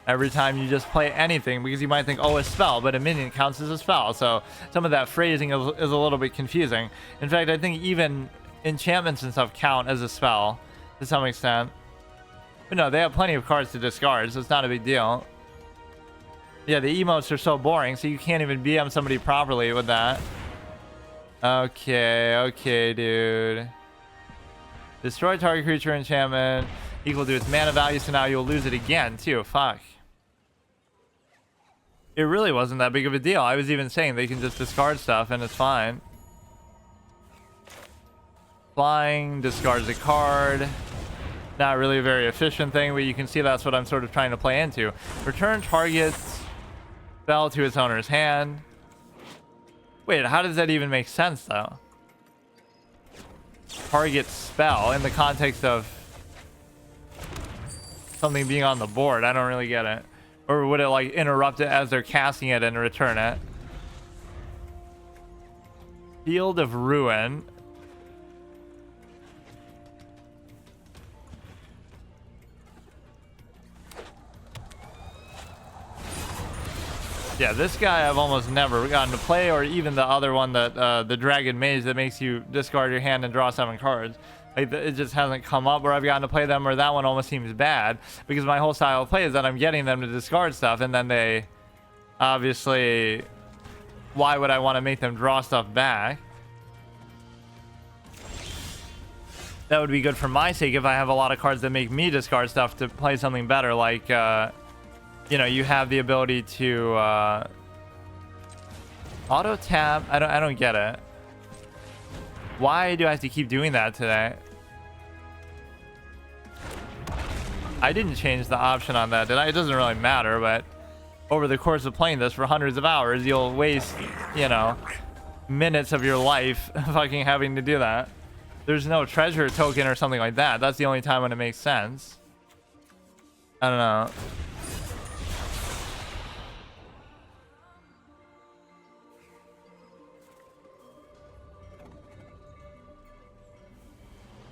Every time you just play anything, because you might think, oh, a spell, but a minion counts as a spell. So some of that phrasing is a little bit confusing. In fact, I think even enchantments and stuff count as a spell to some extent. But no, they have plenty of cards to discard, so it's not a big deal. Yeah, the emotes are so boring, so you can't even BM somebody properly with that. Okay, dude. Destroy target creature enchantment equal to its mana value, so now you'll lose it again, too. Fuck. It really wasn't that big of a deal. I was even saying they can just discard stuff and it's fine. Flying discards a card. Not really a very efficient thing, but you can see that's what I'm sort of trying to play into. Return target's spell to its owner's hand. Wait, how does that even make sense, though? Target spell in the context of something being on the board. I don't really get it. Or would it like interrupt it as they're casting it and return it? Field of Ruin. Yeah, this guy I've almost never gotten to play, or even the other one that the Dragon Mage that makes you discard your hand and draw 7 cards. Like, it just hasn't come up where I've gotten to play them, or that one almost seems bad, because my whole style of play is that I'm getting them to discard stuff, and then they obviously, why would I want to make them draw stuff back? That would be good for my sake if I have a lot of cards that make me discard stuff to play something better, like you know, you have the ability to auto tap. I don't get it. Why do I have to keep doing that today? I didn't change the option on that, did I? It doesn't really matter, but over the course of playing this for hundreds of hours, you'll waste, you know, minutes of your life fucking having to do that. There's no treasure token or something like that. That's the only time when it makes sense. I don't know.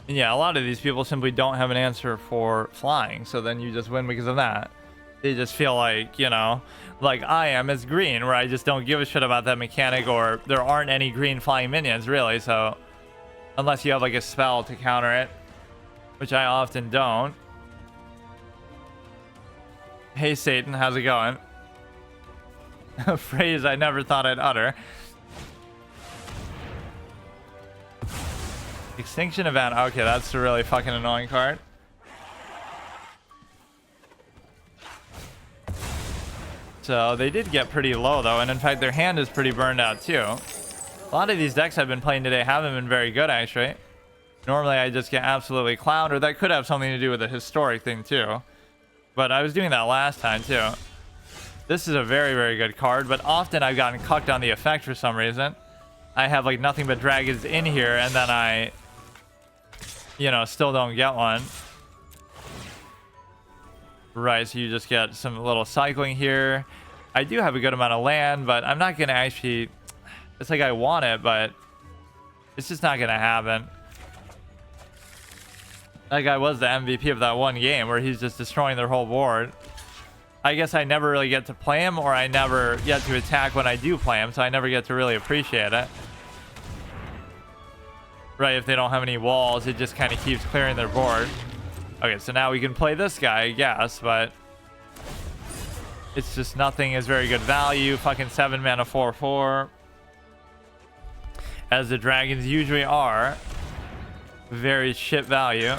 Yeah, a lot of these people simply don't have an answer for flying, so then you just win because of that. They just feel like, you know, like I am as green, where I just don't give a shit about that mechanic, or there aren't any green flying minions, really, so unless you have like a spell to counter it, which I often don't. Hey Satan, how's it going? A phrase I never thought I'd utter. Extinction event. Okay, that's a really fucking annoying card. So they did get pretty low though, and in fact their hand is pretty burned out too. A lot of these decks I've been playing today haven't been very good, actually. Normally, I just get absolutely clowned, or that could have something to do with the historic thing, too. But I was doing that last time, too. This is a very, very good card, but often I've gotten cucked on the effect for some reason. I have, like, nothing but dragons in here, and then I, you know, still don't get one. Right, so you just get some little cycling here. I do have a good amount of land, but I'm not going to actually... It's like I want it, but it's just not going to happen. That guy was the MVP of that one game where he's just destroying their whole board. I guess I never really get to play him, or I never get to attack when I do play him, so I never get to really appreciate it. Right, if they don't have any walls, it just kind of keeps clearing their board. Okay, so now we can play this guy, I guess, but it's just nothing is very good value. Fucking 7 mana 4/4. As the dragons usually are. Very shit value.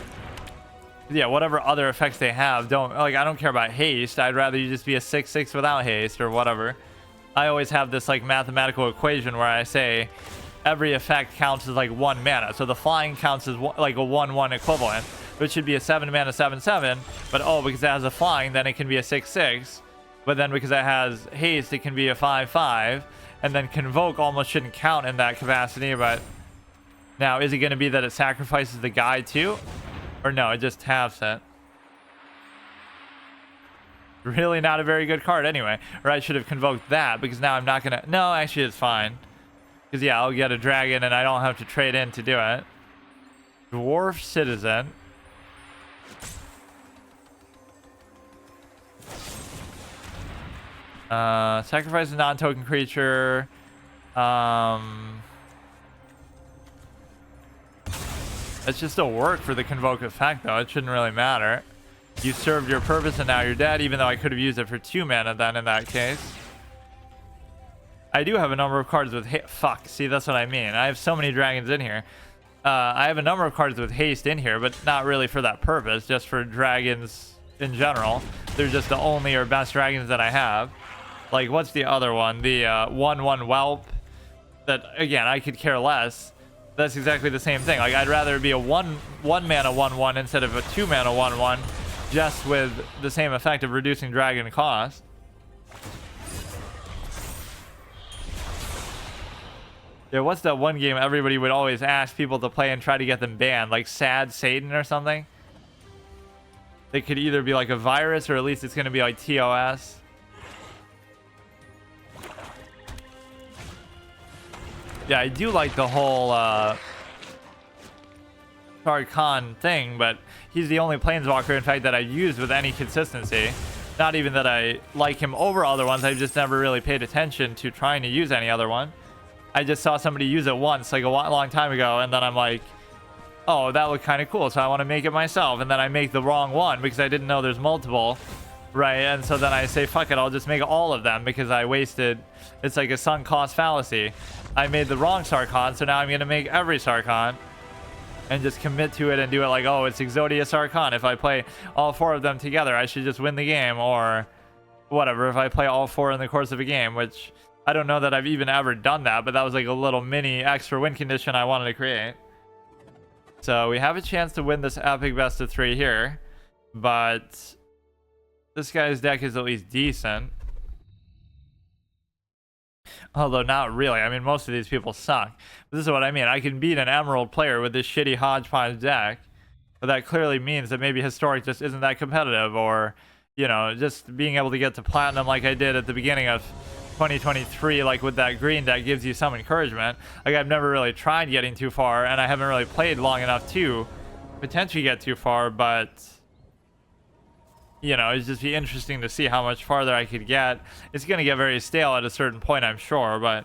Yeah, whatever other effects they have, I don't care about haste. I'd rather you just be a 6/6 without haste or whatever. I always have this like mathematical equation where I say every effect counts as like 1 mana. So the flying counts as like a 1/1 equivalent. Which should be a 7 mana 7/7, but oh, because it has a flying, then it can be a 6/6. But then because it has haste, it can be a 5/5. And then Convoke almost shouldn't count in that capacity, but now is it going to be that it sacrifices the guy too? Or no, it just halves it. Really not a very good card anyway. Or I should have Convoked that, because now I'm not going to... No, actually it's fine. Because yeah, I'll get a dragon and I don't have to trade in to do it. Dwarf Citizen. Sacrifice a non-token creature. It's just a work for the Convoke effect, though. It shouldn't really matter. You served your purpose and now you're dead, even though I could have used it for 2 mana then in that case. I do have a number of cards with fuck, see, that's what I mean. I have so many dragons in here. I have a number of cards with haste in here, but not really for that purpose, just for dragons in general. They're just the only or best dragons that I have. Like, what's the other one? The 1/1 Whelp. That, again, I could care less. That's exactly the same thing. Like, I'd rather it be a 1 mana 1/1 instead of a 2 mana 1/1, just with the same effect of reducing dragon cost. Yeah, what's that one game everybody would always ask people to play and try to get them banned? Like Sad Satan or something? It could either be like a virus, or at least it's going to be like TOS. Yeah, I do like the whole Shard Khan thing, but he's the only Planeswalker, in fact, that I've used with any consistency. Not even that I like him over other ones, I've just never really paid attention to trying to use any other one. I just saw somebody use it once, like a long time ago, and then I'm like, oh, that looked kind of cool, so I want to make it myself. And then I make the wrong one because I didn't know there's multiple, right? And so then I say, fuck it, I'll just make all of them because I wasted... It's like a sunk cost fallacy. I made the wrong Sarkhan, so now I'm going to make every Sarkhan and just commit to it and do it like, oh, it's Exodia Sarkhan. If I play all 4 of them together, I should just win the game, or whatever. If I play all 4 in the course of a game, which I don't know that I've even ever done that, but that was like a little mini extra win condition I wanted to create. So we have a chance to win this epic best of 3 here, but this guy's deck is at least decent. Although not really. I mean, most of these people suck. But this is what I mean. I can beat an Emerald player with this shitty hodgepodge deck, but that clearly means that maybe Historic just isn't that competitive, or, you know, just being able to get to Platinum like I did at the beginning of 2023, like with that green deck, gives you some encouragement. Like, I've never really tried getting too far, and I haven't really played long enough to potentially get too far, but... you know, it'd just be interesting to see how much farther I could get. It's going to get very stale at a certain point, I'm sure, but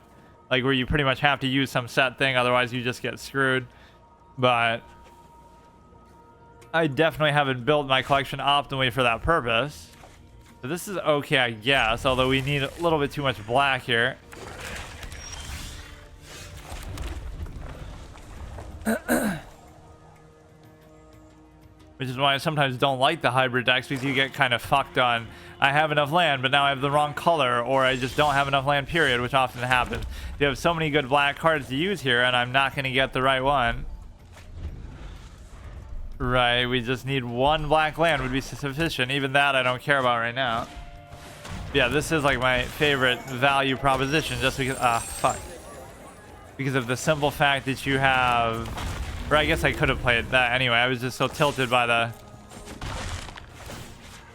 like where you pretty much have to use some set thing, otherwise you just get screwed. But I definitely haven't built my collection optimally for that purpose. So this is okay, I guess, although we need a little bit too much black here. which is why I sometimes don't like the hybrid decks, because you get kind of fucked on, I have enough land, but now I have the wrong color, or I just don't have enough land, period, which often happens. You have so many good black cards to use here, and I'm not going to get the right one. Right, we just need one black land would be sufficient. Even that I don't care about right now. Yeah, this is like my favorite value proposition, just because, fuck. Because of the simple fact that you have, or I guess I could have played that anyway. I was just so tilted by the,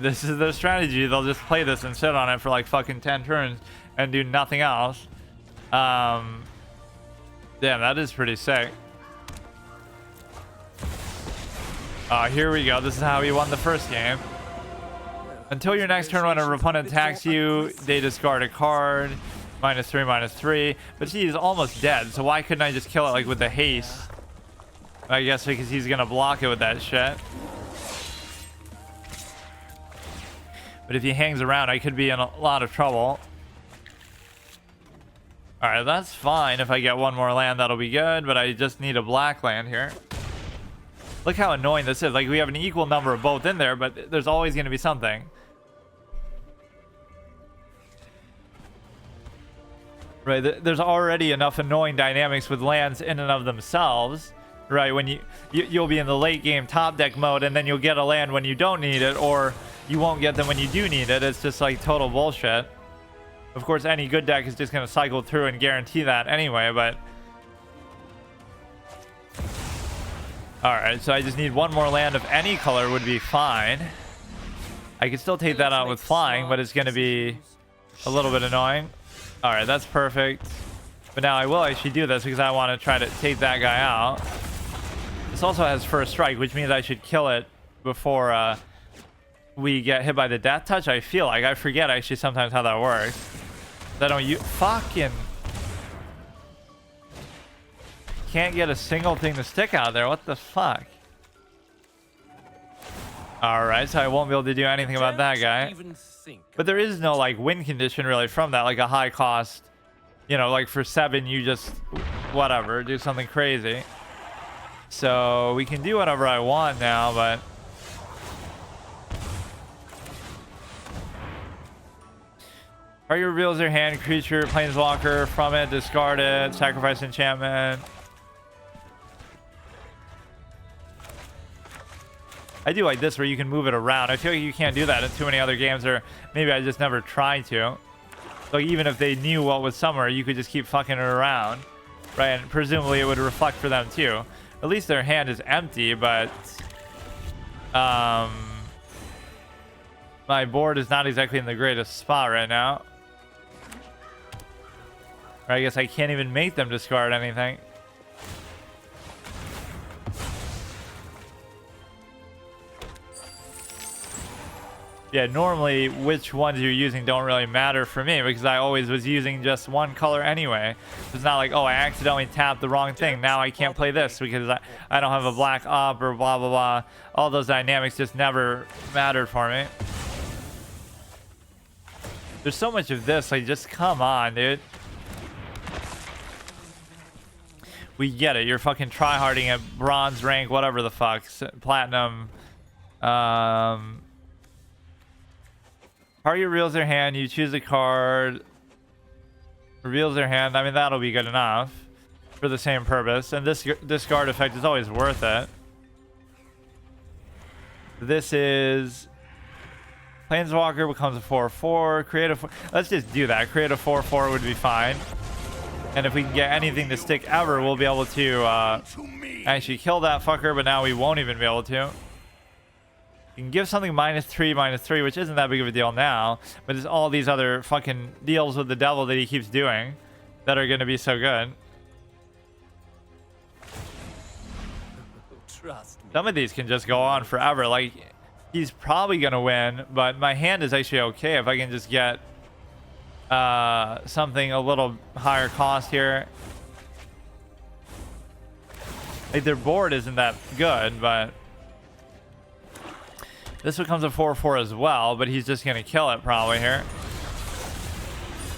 this is their strategy. They'll just play this and sit on it for like fucking 10 turns and do nothing else. Damn, that is pretty sick. Here we go. This is how we won the first game. Until your next turn, when an opponent attacks you, they discard a card. -3/-3. But he's almost dead, so why couldn't I just kill it like with the haste? I guess because he's gonna block it with that shit. But if he hangs around, I could be in a lot of trouble. Alright, that's fine. If I get one more land, that'll be good, but I just need a black land here. Look how annoying this is. Like, we have an equal number of both in there, but there's always going to be something. Right, there's already enough annoying dynamics with lands in and of themselves. Right, when you'll be in the late game top deck mode, and then you'll get a land when you don't need it, or you won't get them when you do need it. It's just like total bullshit. Of course, any good deck is just going to cycle through and guarantee that anyway, but... Alright, so I just need one more land of any color would be fine. I could still take that out with flying, but it's going to be a little bit annoying. Alright, that's perfect. But now I will actually do this because I want to try to take that guy out. This also has first strike, which means I should kill it before we get hit by the death touch. I feel like I forget actually sometimes how that works. I don't fucking can't get a single thing to stick out there. What the fuck? Alright, so I won't be able to do anything about that guy. But there is no like win condition really from that, like a high cost, you know, like for 7 you just whatever, do something crazy. So we can do whatever I want now, but Party reveals their hand, creature, planeswalker from it, discard it, sacrifice enchantment. I do like this where you can move it around. I feel like you can't do that in too many other games, or maybe I just never tried to. So even if they knew what was somewhere, you could just keep fucking it around, right? And presumably it would reflect for them too. At least their hand is empty, but my board is not exactly in the greatest spot right now. Or I guess I can't even make them discard anything. Yeah, normally which ones you're using don't really matter for me because I always was using just one color anyway. It's not like, oh, I accidentally tapped the wrong thing. Now I can't play this because I don't have a black op or blah, blah, blah. All those dynamics just never mattered for me. There's so much of this. Like, just come on, dude. We get it. You're fucking tryharding at bronze rank, whatever the fuck. Platinum. Party reveals their hand. You choose a card. Reveals their hand. I mean, that'll be good enough for the same purpose. And this discard effect is always worth it. This is... Planeswalker becomes a 4/4. Create a... Let's just do that. Create a 4/4 would be fine. And if we can get anything to stick ever, we'll be able to actually kill that fucker. But now we won't even be able to. You can give something -3/-3, which isn't that big of a deal now. But there's all these other fucking deals with the devil that he keeps doing that are going to be so good. Trust me. Some of these can just go on forever. Like, he's probably going to win, but my hand is actually okay if I can just get something a little higher cost here. Like, their board isn't that good, but this becomes a 4/4 as well, but he's just going to kill it probably here.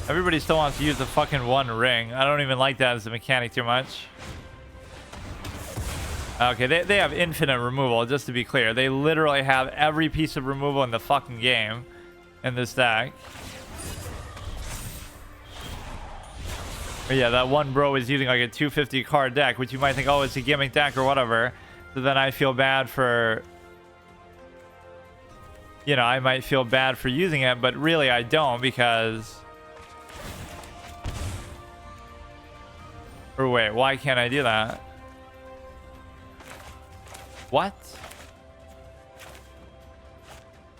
Everybody still wants to use the fucking one ring. I don't even like that as a mechanic too much. Okay, they have infinite removal, just to be clear. They literally have every piece of removal in the fucking game in this deck. But yeah, that one bro is using like a 250 card deck, which you might think, oh, it's a gimmick deck or whatever. So then I feel bad for... You know, I might feel bad for using it, but really I don't, because... Or wait, why can't I do that? What?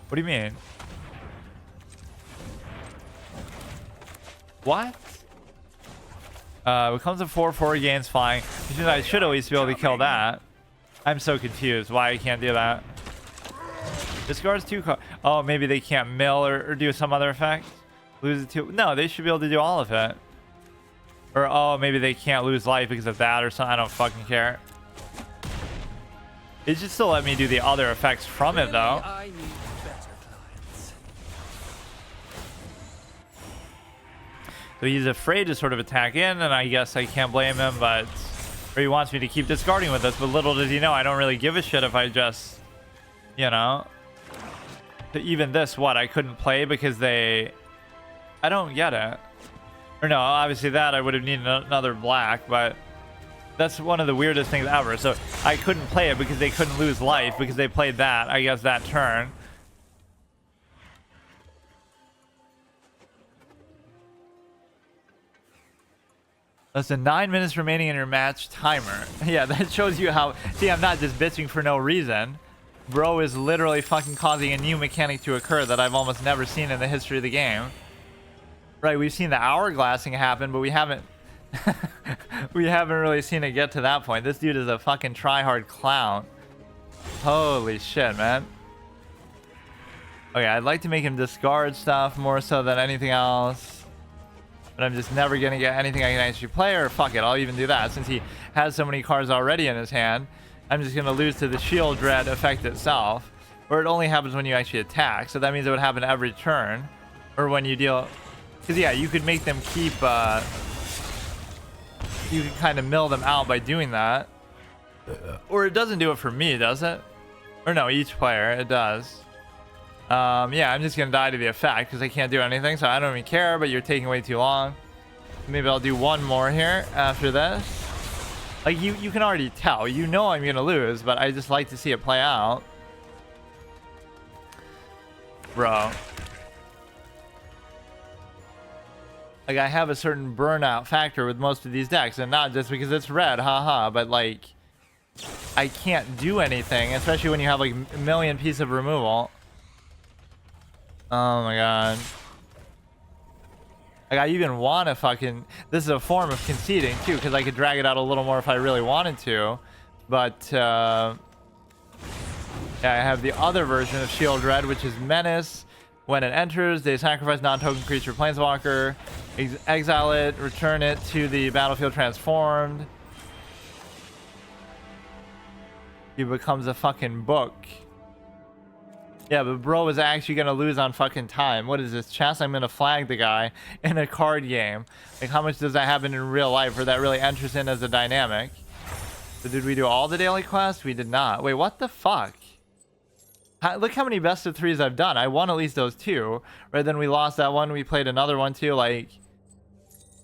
What do you mean? What? It comes to 4/4 gains flying. Which means I should at least be able to kill that. I'm so confused why I can't do that. Discards 2 cards. Oh, maybe they can't mill or do some other effect? Lose it 2. No, they should be able to do all of it. Or, oh, maybe they can't lose life because of that or something. I don't fucking care. It should still let me do the other effects from it, though. I need better clients. So he's afraid to sort of attack in, and I guess I can't blame him, but... Or he wants me to keep discarding with this, but little does he know, I don't really give a shit if I just... You know... But even this, what? I couldn't play because they... I don't get it. Or no, obviously that I would have needed another black, but... That's one of the weirdest things ever. So I couldn't play it because they couldn't lose life because they played that, I guess, that turn. Less than 9 minutes remaining in your match timer. Yeah, that shows you how... See, I'm not just bitching for no reason. Bro is literally fucking causing a new mechanic to occur that I've almost never seen in the history of the game. Right, we've seen the hourglassing happen, but we haven't... we haven't really seen it get to that point. This dude is a fucking try-hard clown. Holy shit, man. Okay, I'd like to make him discard stuff more so than anything else. But I'm just never gonna get anything I can actually play, or fuck it, I'll even do that. Since he has so many cards already in his hand, I'm just gonna lose to the shield dread effect itself. Or it only happens when you actually attack, so that means it would happen every turn. Or when you deal... Because yeah, you could make them keep... You can kind of mill them out by doing that. Or it doesn't do it for me, does it? Or no, each player, it does. Yeah, I'm just gonna die to the effect because I can't do anything, so I don't even care, but you're taking way too long. Maybe I'll do one more here after this. Like, you can already tell. You know I'm gonna lose, but I just like to see it play out. Bro. Like, I have a certain burnout factor with most of these decks, and not just because it's red, haha, but like, I can't do anything, especially when you have like a million pieces of removal. Oh my god. Like, I even want to fucking... This is a form of conceding, too, because I could drag it out a little more if I really wanted to. But, yeah, I have the other version of Shield Red, which is Menace. When it enters, they sacrifice non-token creature Planeswalker, exile it, return it to the battlefield transformed. He becomes a fucking book. Yeah, but bro is actually gonna lose on fucking time. What is this? Chess? I'm gonna flag the guy in a card game. Like, how much does that happen in real life where that really enters in as a dynamic? So did we do all the daily quests? We did not. Wait, what the fuck? Look how many best of threes I've done. I won at least those two. Right, then we lost that one. We played another one too. Like,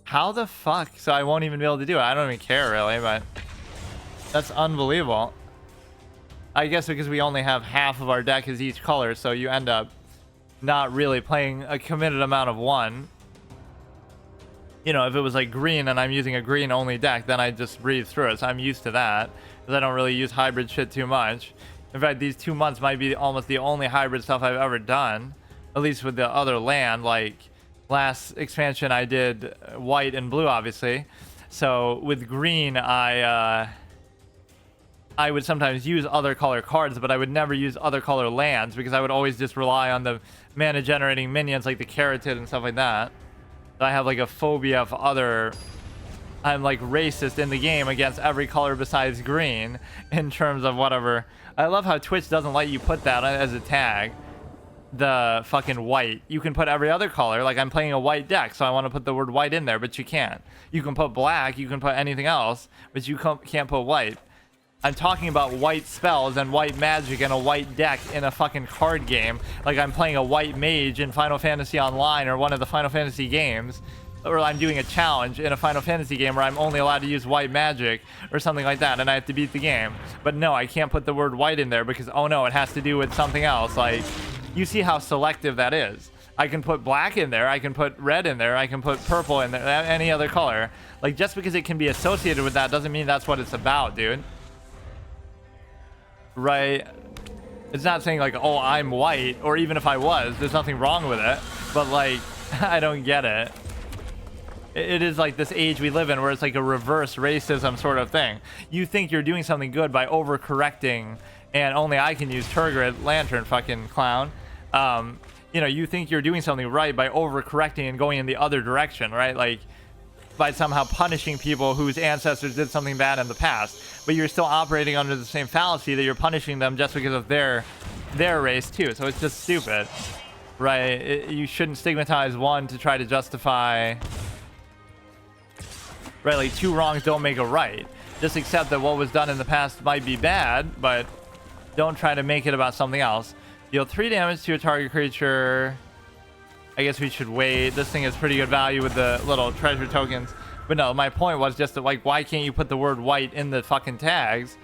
how the fuck? So I won't even be able to do it. I don't even care really, but that's unbelievable. I guess because we only have half of our deck is each color, so you end up not really playing a committed amount of one. You know, if it was like green and I'm using a green only deck, then I just breathe through it. So I'm used to that because I don't really use hybrid shit too much. In fact, these 2 months might be almost the only hybrid stuff I've ever done, at least with the other land. Like, last expansion I did white and blue, obviously. So with green, I would sometimes use other color cards, but I would never use other color lands because I would always just rely on the mana generating minions like the Carotid and stuff like that. So I have like a phobia of other... I'm like racist in the game against every color besides green in terms of whatever. I love how Twitch doesn't let you put that as a tag. The fucking white. You can put every other color. Like, I'm playing a white deck, so I want to put the word white in there, but you can't. You can put black, you can put anything else, but you can't put white. I'm talking about white spells and white magic and a white deck in a fucking card game. Like I'm playing a white mage in Final Fantasy Online or one of the Final Fantasy games. Or I'm doing a challenge in a Final Fantasy game where I'm only allowed to use white magic or something like that, and I have to beat the game. But no, I can't put the word white in there because, oh no, it has to do with something else. Like, you see how selective that is. I can put black in there, I can put red in there, I can put purple in there, any other color. Like, just because it can be associated with that doesn't mean that's what it's about, dude. Right? It's not saying like, oh, I'm white, or even if I was, there's nothing wrong with it. But like, I don't get it. It is like this age we live in where it's like a reverse racism sort of thing. You think you're doing something good by overcorrecting, and only I can use Turgid Lantern, fucking clown. You know, you think you're doing something right by overcorrecting and going in the other direction, right? Like, by somehow punishing people whose ancestors did something bad in the past, but you're still operating under the same fallacy that you're punishing them just because of their race too. So it's just stupid, right? You shouldn't stigmatize one to try to justify, right? Like, two wrongs don't make a right. Just accept that what was done in the past might be bad, but don't try to make it about something else. Deal 3 damage to your target creature. I guess we should wait. This thing is pretty good value with the little treasure tokens. But no, my point was just that, like, why can't you put the word white in the fucking tags?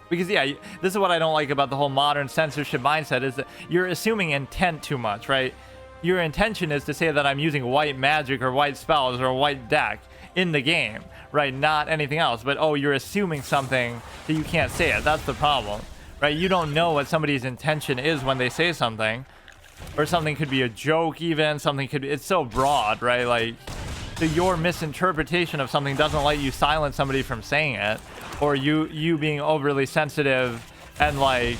Because, yeah, this is what I don't like about the whole modern censorship mindset, is that you're assuming intent too much, right? Your intention is to say that I'm using white magic or white spells or a white deck in the game, right? Not anything else. But, oh, you're assuming something that you can't say it. That's the problem, right? You don't know what somebody's intention is when they say something. Or something could be a joke even. Something could be... It's so broad, right? Like, so your misinterpretation of something doesn't let you silence somebody from saying it. Or you being overly sensitive and, like...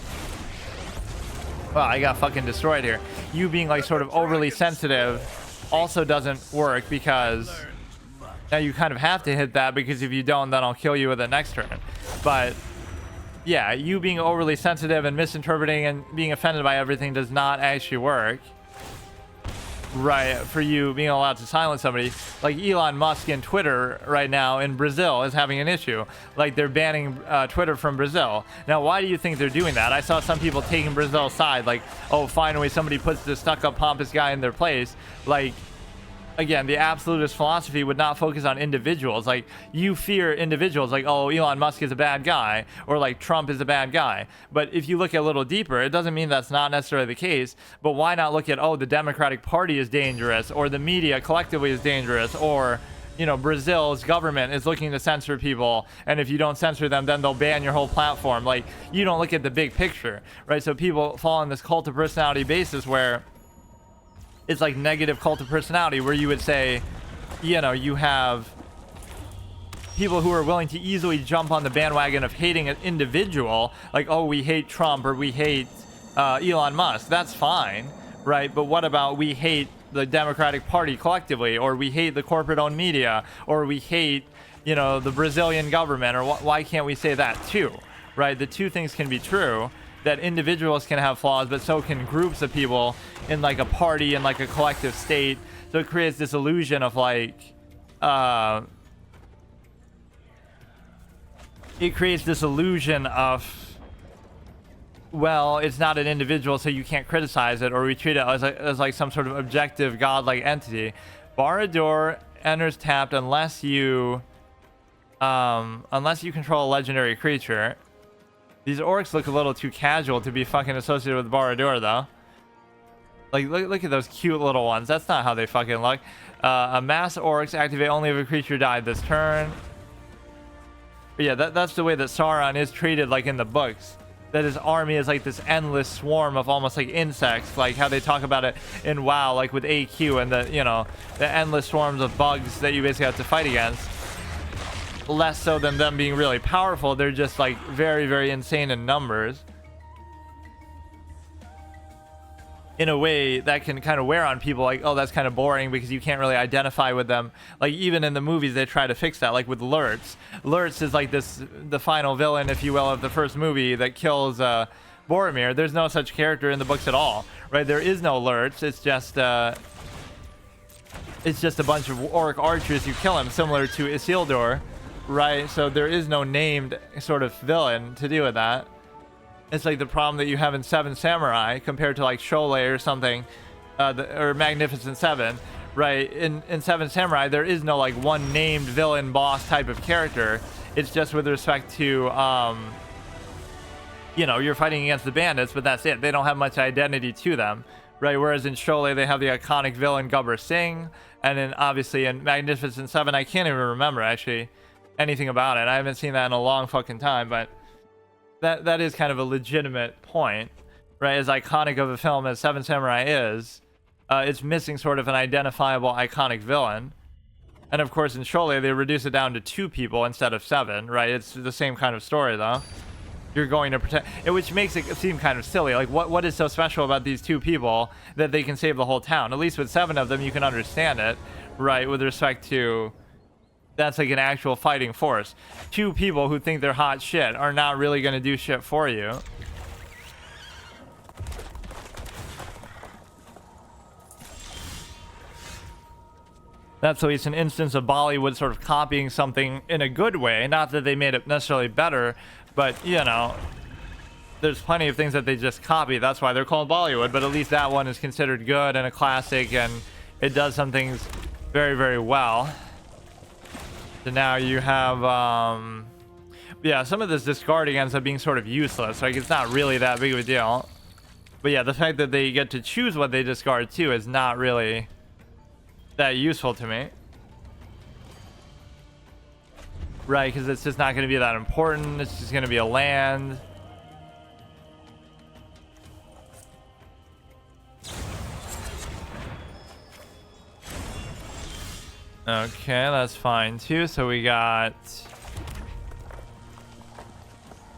Well, I got fucking destroyed here. You being, like, sort of overly sensitive also doesn't work, because now you kind of have to hit that, because if you don't, then I'll kill you with the next turn. But yeah, you being overly sensitive and misinterpreting and being offended by everything does not actually work, right? For you being allowed to silence somebody, like Elon Musk and Twitter right now in Brazil is having an issue. Like, they're banning Twitter from Brazil. Now, why do you think they're doing that? I saw some people taking Brazil's side, like, oh, finally somebody puts this stuck-up pompous guy in their place. Like, again, the absolutist philosophy would not focus on individuals. Like, you fear individuals, like, oh, Elon Musk is a bad guy, or like Trump is a bad guy. But if you look a little deeper, it doesn't mean that's not necessarily the case. But why not look at, oh, the Democratic Party is dangerous, or the media collectively is dangerous, or, you know, Brazil's government is looking to censor people, and if you don't censor them, then they'll ban your whole platform. Like, you don't look at the big picture, right? So people fall on this cult of personality basis where it's like negative cult of personality, where you would say, you know, you have people who are willing to easily jump on the bandwagon of hating an individual, like, oh, we hate Trump or we hate Elon Musk. That's fine, right? But what about we hate the Democratic Party collectively, or we hate the corporate-owned media, or we hate, you know, the Brazilian government, or why can't we say that too, right? The two things can be true. That individuals can have flaws, but so can groups of people in, like, a party, in like a collective state. So it creates this illusion of, like, it creates this illusion of, well, it's not an individual, so you can't criticize it, or we treat it as like some sort of objective godlike entity. Barad-dûr enters tapped unless you control a legendary creature. These orcs look a little too casual to be fucking associated with Barad-dûr, though. Like, look at those cute little ones. That's not how they fucking look. Amass orcs activate only if a creature died this turn. But yeah, that's the way that Sauron is treated, like, in the books. That his army is like this endless swarm of almost like insects, like how they talk about it in WoW, like with AQ and the, you know, the endless swarms of bugs that you basically have to fight against. Less so than them being really powerful, they're just like very, very insane in numbers. In a way that can kind of wear on people, like, oh, that's kind of boring because you can't really identify with them. Like, even in the movies they try to fix that, like with Lurtz. Lurtz is like the final villain, if you will, of the first movie that kills Boromir. There's no such character in the books at all, right? There is no Lurtz. It's just a bunch of orc archers who kill him, similar to Isildur, right? So there is no named sort of villain to do with that. It's like the problem that you have in Seven Samurai compared to like Sholei or something, or Magnificent Seven, right? In Seven Samurai, there is no like one named villain boss type of character. It's just with respect to, you know, you're fighting against the bandits, but that's it. They don't have much identity to them, right? Whereas in Sholei, they have the iconic villain Gabbar Singh, and then obviously in Magnificent Seven, I can't even remember actually anything about it. I haven't seen that in a long fucking time, but that is kind of a legitimate point, right? As iconic of a film as Seven Samurai is, it's missing sort of an identifiable iconic villain. And of course in Sholei they reduce it down to 2 people instead of 7, right? It's the same kind of story though. You're going to protect it, which makes it seem kind of silly. Like what is so special about these 2 people that they can save the whole town? At least with 7 of them you can understand it, right? With respect to, that's like an actual fighting force. 2 people who think they're hot shit are not really going to do shit for you. That's at least an instance of Bollywood sort of copying something in a good way. Not that they made it necessarily better, but, you know, there's plenty of things that they just copy. That's why they're called Bollywood, but at least that one is considered good and a classic, and it does some things very, very well. So now you have, yeah, some of this discarding ends up being sort of useless. Like, it's not really that big of a deal. But yeah, the fact that they get to choose what they discard too is not really that useful to me. Right, because it's just not going to be that important. It's just going to be a land. Okay, that's fine too. So we got,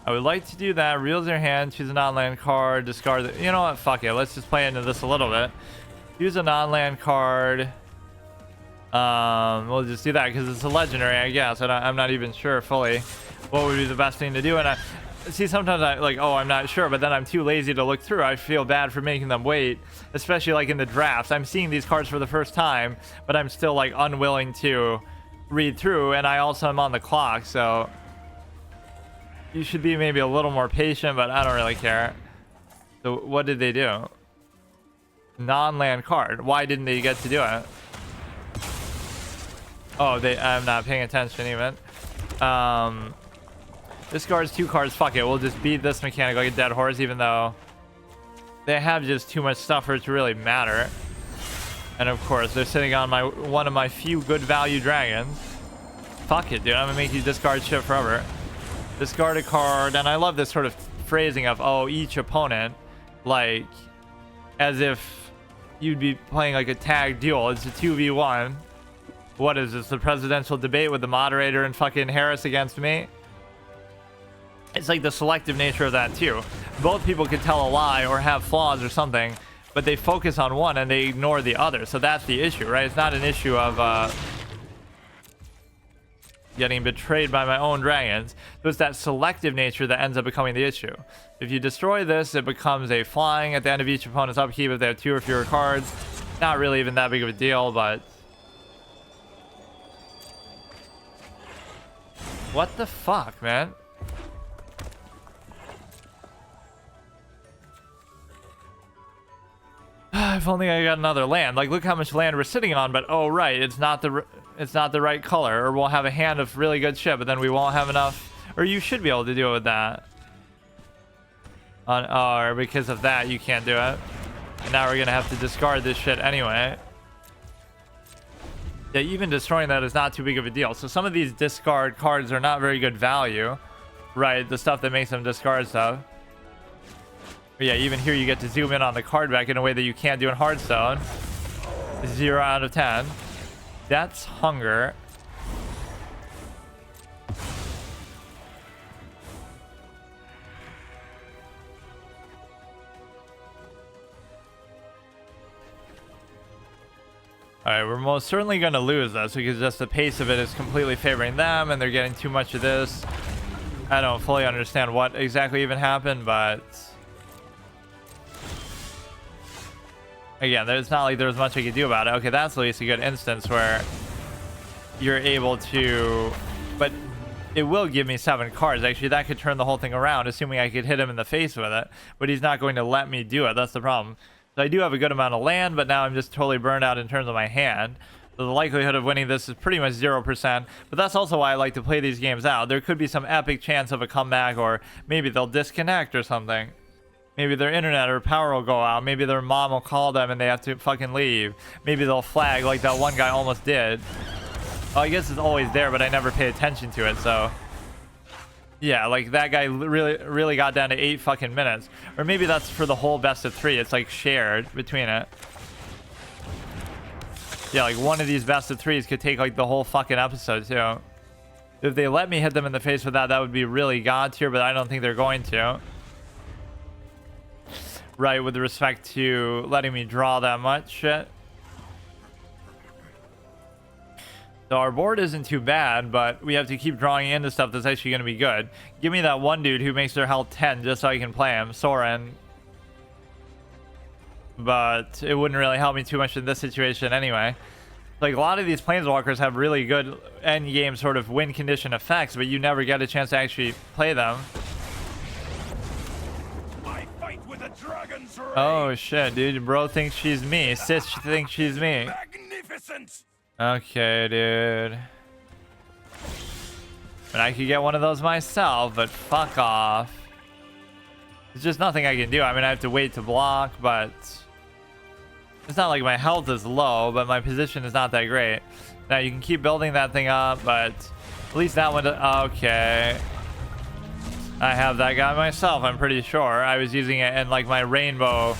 I would like to do that. Reveals your hand, choose a non-land card, discard the, you know what, fuck it, let's just play into this a little bit. Use a non-land card. We'll just do that because it's a legendary, I guess. I'm not even sure fully what would be the best thing to do. And I see, sometimes I like, oh, I'm not sure, but then I'm too lazy to look through. I feel bad for making them wait, especially like in the drafts. I'm seeing these cards for the first time, but I'm still like unwilling to read through, and I also am on the clock, so you should be maybe a little more patient, but I don't really care. So what did they do? Non-land card. Why didn't they get to do it? Oh, I'm not paying attention even. Discards 2 cards. Fuck it. We'll just beat this mechanic like a dead horse, even though they have just too much stuff for it to really matter. And of course, they're sitting on one of my few good value dragons. Fuck it, dude. I'm gonna make you discard shit forever. Discard a card. And I love this sort of phrasing of, oh, each opponent, like as if you'd be playing like a tag duel. It's a 2v1. What is this, the presidential debate with the moderator and fucking Harris against me? It's like the selective nature of that too. Both people could tell a lie or have flaws or something, but they focus on one and they ignore the other. So that's the issue, right? It's not an issue of getting betrayed by my own dragons. So it's that selective nature that ends up becoming the issue. If you destroy this, it becomes a flying at the end of each opponent's upkeep if they have 2 or fewer cards. Not really even that big of a deal, but what the fuck, man? If only I got another land. Like, look how much land we're sitting on, but oh right, it's not the right color, or we'll have a hand of really good shit, but then we won't have enough. Or you should be able to do it with that. Or because of that, you can't do it. And now we're gonna have to discard this shit anyway. Yeah, even destroying that is not too big of a deal. So some of these discard cards are not very good value, right? The stuff that makes them discard stuff. But yeah, even here you get to zoom in on the card back in a way that you can't do in Hearthstone. 0 out of 10. That's hunger. Alright, we're most certainly going to lose this because just the pace of it is completely favoring them and they're getting too much of this. I don't fully understand what exactly even happened, but again, it's not like there's much I could do about it. Okay, that's at least a good instance where you're able to, but it will give me 7 cards. Actually, that could turn the whole thing around, assuming I could hit him in the face with it. But he's not going to let me do it. That's the problem. So I do have a good amount of land, but now I'm just totally burned out in terms of my hand. So the likelihood of winning this is pretty much 0%. But that's also why I like to play these games out. There could be some epic chance of a comeback, or maybe they'll disconnect or something. Maybe their internet or power will go out. Maybe their mom will call them and they have to fucking leave. Maybe they'll flag like that one guy almost did. Well, I guess it's always there, but I never pay attention to it, so... Yeah, like that guy really got down to 8 fucking minutes. Or maybe that's for the whole best of 3. It's like shared between it. Yeah, like one of these best of 3s could take like the whole fucking episode too. If they let me hit them in the face with that, that would be really god tier, but I don't think they're going to. Right, with respect to letting me draw that much shit. So our board isn't too bad, but we have to keep drawing into stuff that's actually going to be good. Give me that one dude who makes their health 10 just so I can play him, Soren. But it wouldn't really help me too much in this situation anyway. Like, a lot of these planeswalkers have really good end game sort of win condition effects, but you never get a chance to actually play them. I fight with a dragon's ray. Oh shit, dude. Bro thinks she's me. Sis thinks she's me. Magnificent. Okay, dude. And I could get one of those myself, but fuck off. There's just nothing I can do. I mean, I have to wait to block, but it's not like my health is low, but my position is not that great. Now, you can keep building that thing up, but at least that one... Okay. I have that guy myself, I'm pretty sure. I was using it in, like, my rainbow.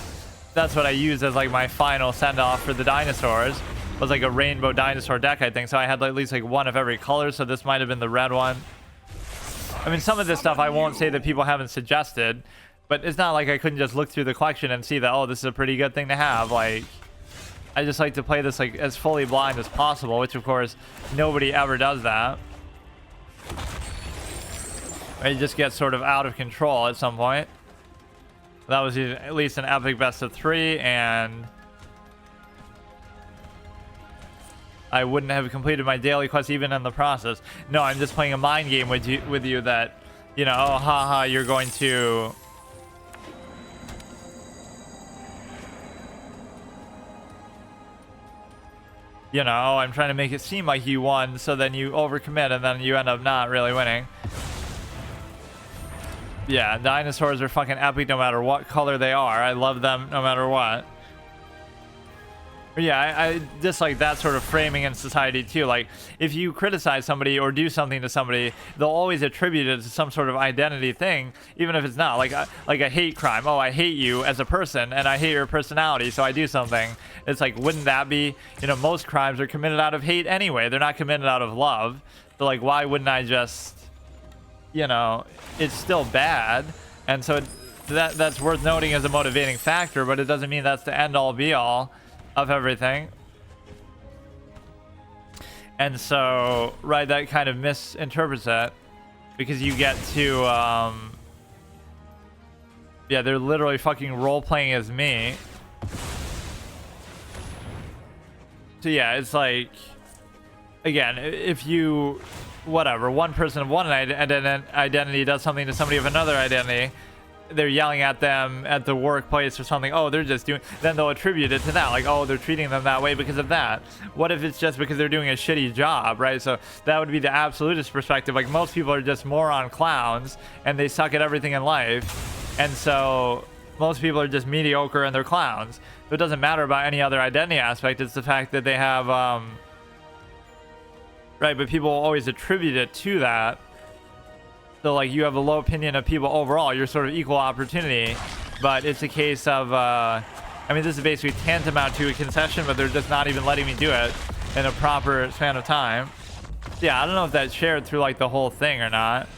That's what I used as, like, my final send-off for the dinosaurs. It was, like, a rainbow dinosaur deck, I think. So I had, like, at least, like, one of every color, so this might have been the red one. I mean, some of this stuff I won't say that people haven't suggested, but it's not like I couldn't just look through the collection and see that, oh, this is a pretty good thing to have. Like, I just like to play this like as fully blind as possible, which of course nobody ever does that. It just gets sort of out of control at some point. That was at least an epic best of 3, and I wouldn't have completed my daily quest even in the process. No, I'm just playing a mind game with you that, you know, oh, haha, you're going to... You know, oh, I'm trying to make it seem like you won, so then you overcommit and then you end up not really winning. Yeah, dinosaurs are fucking epic no matter what color they are. I love them no matter what. But yeah, I dislike that sort of framing in society too. Like, if you criticize somebody or do something to somebody, they'll always attribute it to some sort of identity thing, even if it's not. Like a hate crime. Oh, I hate you as a person, and I hate your personality, so I do something. It's like, wouldn't that be, you know, most crimes are committed out of hate anyway. They're not committed out of love. So, like, why wouldn't I just, you know, it's still bad. And so that's worth noting as a motivating factor, but it doesn't mean that's the end all be all of everything. And so, right, that kind of misinterprets it, because you get to yeah, they're literally fucking role-playing as me. So yeah, it's like, again, if you, whatever, one person of one identity does something to somebody of another identity, they're yelling at them at the workplace or something, oh, they're just doing, then they'll attribute it to that, like, oh, they're treating them that way because of that. What if it's just because they're doing a shitty job, right? So that would be the absolutist perspective. Like, most people are just moron clowns and they suck at everything in life, and so most people are just mediocre and they're clowns. So it doesn't matter about any other identity aspect. It's the fact that they have right, but people always attribute it to that. So, like, you have a low opinion of people overall. You're sort of equal opportunity. But it's a case of, I mean, this is basically tantamount to a concession, but they're just not even letting me do it in a proper span of time. Yeah, I don't know if that's shared through, like, the whole thing or not.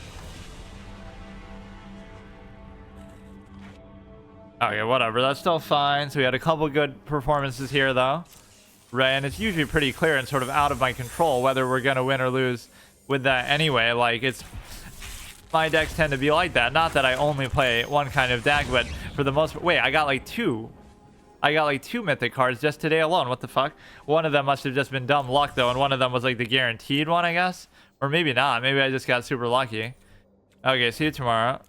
Okay, whatever. That's still fine. So we had a couple good performances here, though. Right, and it's usually pretty clear and sort of out of my control whether we're going to win or lose with that anyway. Like, it's... My decks tend to be like that. Not that I only play one kind of deck, but for the most... Wait, I got like two. I got like 2 mythic cards just today alone. What the fuck? One of them must have just been dumb luck, though, and one of them was like the guaranteed one, I guess. Or maybe not. Maybe I just got super lucky. Okay, see you tomorrow.